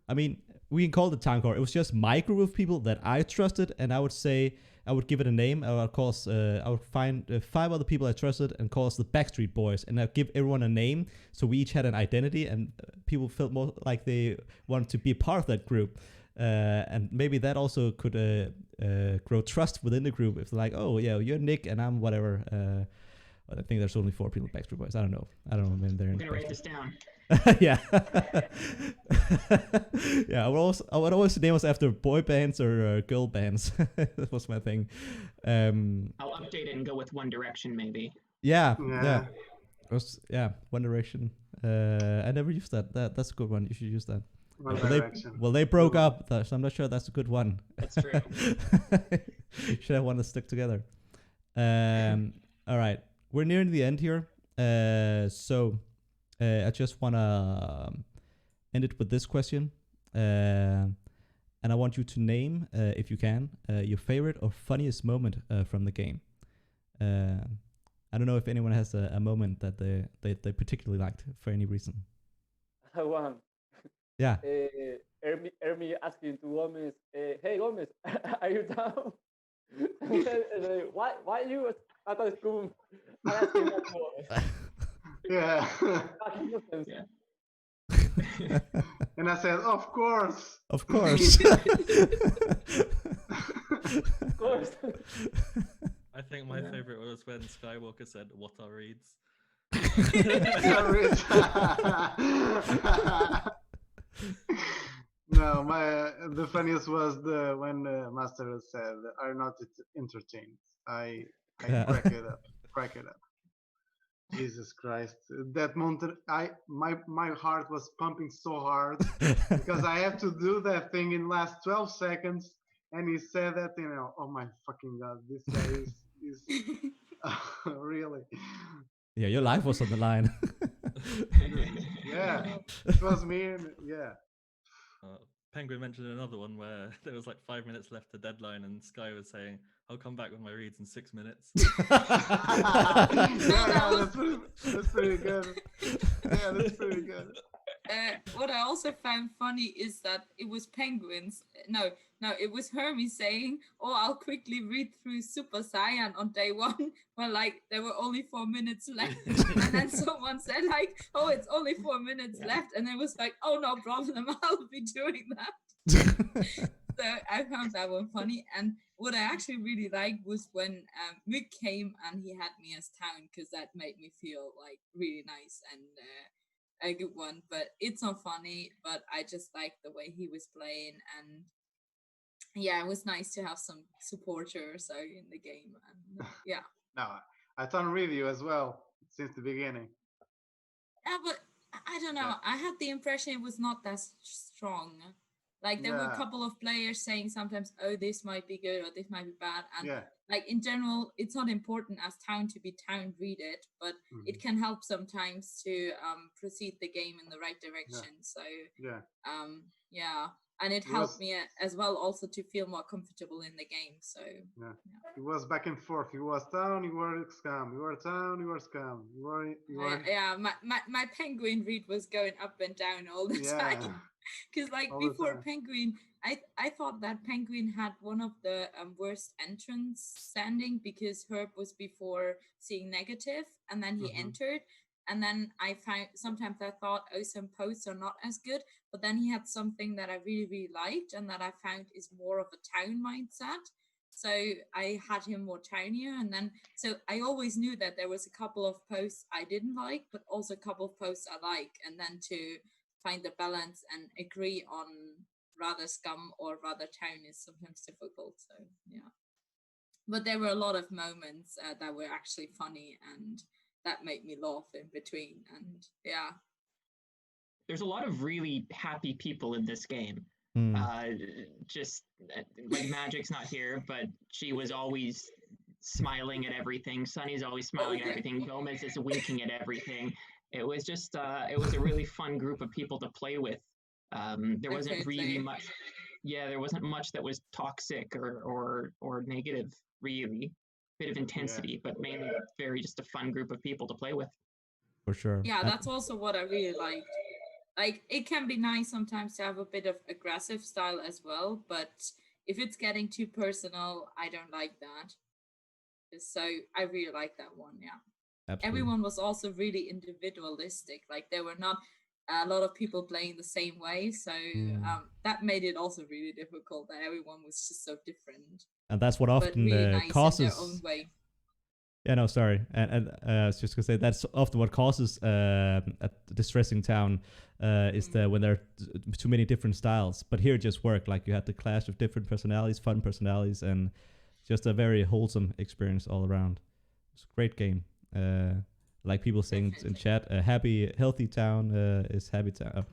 I mean, we can call it the Town Core. It was just my group of people that I trusted, and I would say... I would give it a name. I would find 5 other people I trusted and call us the Backstreet Boys, and I'd give everyone a name, so we each had an identity, and people felt more like they wanted to be a part of that group. And maybe that also could grow trust within the group. If they're like, oh yeah, you're Nick and I'm whatever. But I think there's only 4 people Backstreet Boys. I don't know when they're in. I'm gonna write this down. Yeah. Yeah, I would always name us after boy bands or girl bands. That was my thing. I'll update it and go with One Direction maybe. Yeah. One Direction. I never used that. That's a good one. You should use that. They broke up, so I'm not sure that's a good one. That's true. Should have one to stick together. All right, we're nearing the end here. So I just want to end it with this question. And I want you to name, if you can, your favorite or funniest moment from the game. I don't know if anyone has a moment that they particularly liked for any reason. One. Yeah. Ermi asking to Gomes, hey Gomes, are you down? Why you at the school? I asked him that Gomes. Yeah. And I said, of course. Of course. Of course. I think my favorite was when Skywalker said, "What are reeds?" No, the funniest was when Master said, "Are not entertained." I crack it up. Jesus Christ, that moment, my heart was pumping so hard because I have to do that thing in last 12 seconds, and he said that, oh my fucking god, this guy is really. Yeah, your life was on the line. Yeah, it was me, and yeah. Penguin mentioned another one where there was like 5 minutes left to deadline, and Sky was saying, "I'll come back with my reads in 6 minutes." That's pretty good. Yeah, that's pretty good. What I also found funny is that it was Penguins. No, it was Hermie saying, "Oh, I'll quickly read through Super Saiyan on day 1." Well, like there were only 4 minutes left, and then someone said, like, "Oh, it's only 4 minutes left," and it was like, "Oh, no problem, I'll be doing that." So I found that one funny. And what I actually really liked was when Mick came and he had me as town, because that made me feel like really nice and a good one. But it's not funny, but I just liked the way he was playing, and yeah, it was nice to have some supporters in the game. And yeah. No, I done review as well since the beginning. Yeah, but I don't know. Yeah. I had the impression it was not that strong. Like there were a couple of players saying sometimes, "Oh, this might be good or this might be bad," and like in general, it's not important as town to be town readed, but it can help sometimes to proceed the game in the right direction. So and it It helped was- me as well also to feel more comfortable in the game. So Yeah. It was back and forth. You was town, you were scam. You were town, you were scam. You were. yeah, my penguin read was going up and down all the Yeah. time. Because like All the before time. penguin, I thought that penguin had one of the worst entrance standing, because Herb was before seeing negative, and then he Mhm. entered, and then I found sometimes I thought, oh, some posts are not as good, but then he had something that I really liked and that I found is more of a town mindset. So I had him more townier, and then so I always knew that there was a couple of posts I didn't like, but also a couple of posts I like, and then to find the balance and agree on rather scum or rather town is sometimes difficult. So yeah, but there were a lot of moments that were actually funny and that made me laugh in between. And yeah, There's a lot of really happy people in this game. Just like Magic's not here, but she was always smiling at everything. Sunny's always smiling at everything. Gomes is winking at everything. It was just it was a really fun group of people to play with. There wasn't really much. Yeah, there wasn't much that was toxic or negative, really. Bit of intensity, but mainly very just a fun group of people to play with. For sure. Yeah, that's also what I really liked. Like, it can be nice sometimes to have a bit of aggressive style as well, but if it's getting too personal, I don't like that. So I really like that one, yeah. Absolutely. Everyone was also really individualistic. Like, there were not a lot of people playing the same way, so that made it also really difficult that everyone was just so different. And that's what often really nice causes. In their own way. Yeah, no, sorry. And I was just gonna say that's often what causes a distressing town is that when there are too many different styles. But here it just worked. Like, you had the clash of different personalities, fun personalities, and just a very wholesome experience all around. It's a great game. Like people saying in chat, a healthy town is happy town.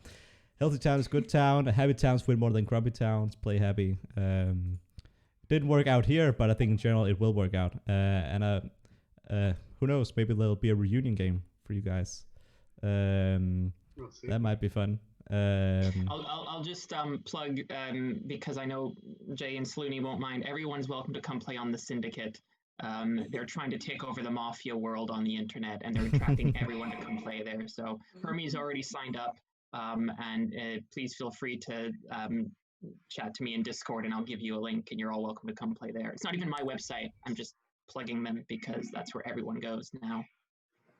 Healthy town is good town. Happy towns win more than grumpy towns. Play happy. Didn't work out here, but I think in general it will work out. And who knows? Maybe there'll be a reunion game for you guys. We'll see. That might be fun. I'll just plug because I know Jay and Slooney won't mind. Everyone's welcome to come play on the Syndicate. They're trying to take over the Mafia world on the internet, and they're attracting everyone to come play there. So Hermes already signed up, and please feel free to chat to me in Discord, and I'll give you a link, and you're all welcome to come play there. It's not even my website. I'm just plugging them because that's where everyone goes now.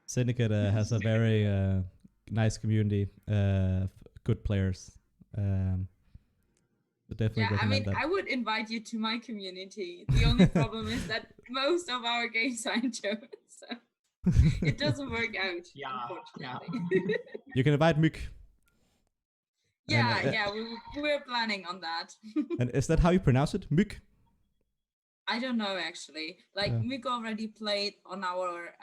Syndicate has a very nice community, good players. So definitely recommend that. I would invite you to my community. The only problem is that most of our games are in German, so it doesn't work out. Unfortunately. You can invite Mük. We're planning on that. And is that how you pronounce it, Mük? I don't know actually. Like Mük already played on our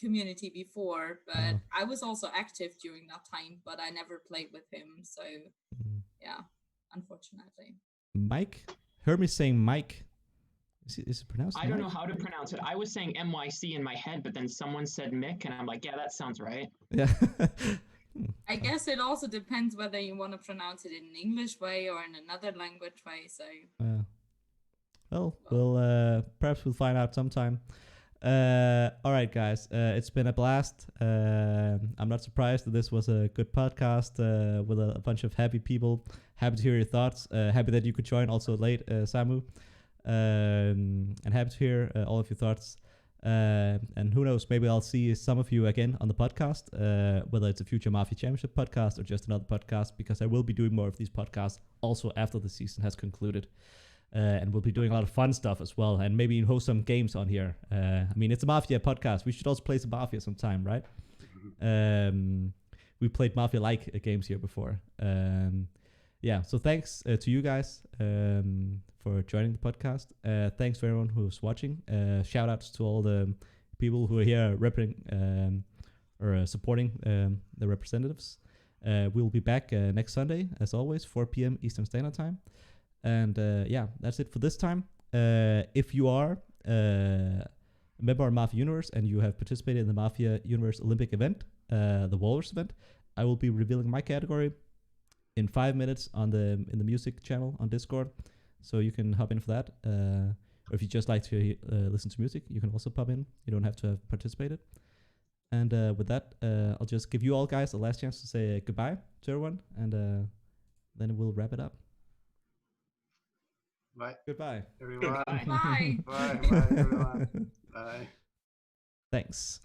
community before, but I was also active during that time, but I never played with him. So yeah, unfortunately. Mike? Hermes saying Mike. Is it pronounced I don't know how to pronounce it. I was saying MYC in my head, but then someone said Mick, and I'm like, yeah, that sounds right. Yeah. I guess it also depends whether you want to pronounce it in an English way or in another language way. So. Well, perhaps we'll find out sometime. All right, guys. It's been a blast. I'm not surprised that this was a good podcast with a bunch of happy people. Happy to hear your thoughts. Happy that you could join also late, Samu. And happy to hear all of your thoughts. And who knows, maybe I'll see some of you again on the podcast, whether it's a future Mafia Championship podcast or just another podcast, because I will be doing more of these podcasts also after the season has concluded. And we'll be doing a lot of fun stuff as well, and maybe host some games on here. I mean, it's a Mafia podcast. We should also play some Mafia sometime, right? We played Mafia-like games here before. So thanks to you guys for joining the podcast. Thanks to everyone who's watching. Shout outs to all the people who are here supporting the representatives. We'll be back next Sunday, as always, 4 p.m. Eastern Standard Time. And that's it for this time. If you are a member of Mafia Universe and you have participated in the Mafia Universe Olympic event, the Walrus event, I will be revealing my category in 5 minutes in the music channel on Discord, so you can hop in for that. Or if you just like to listen to music, you can also pop in. You don't have to have participated. And with that, I'll just give you all guys the last chance to say goodbye to everyone, and then we'll wrap it up. Bye, Goodbye. everyone. Goodbye. Bye. Bye, bye, everyone. Bye. Thanks.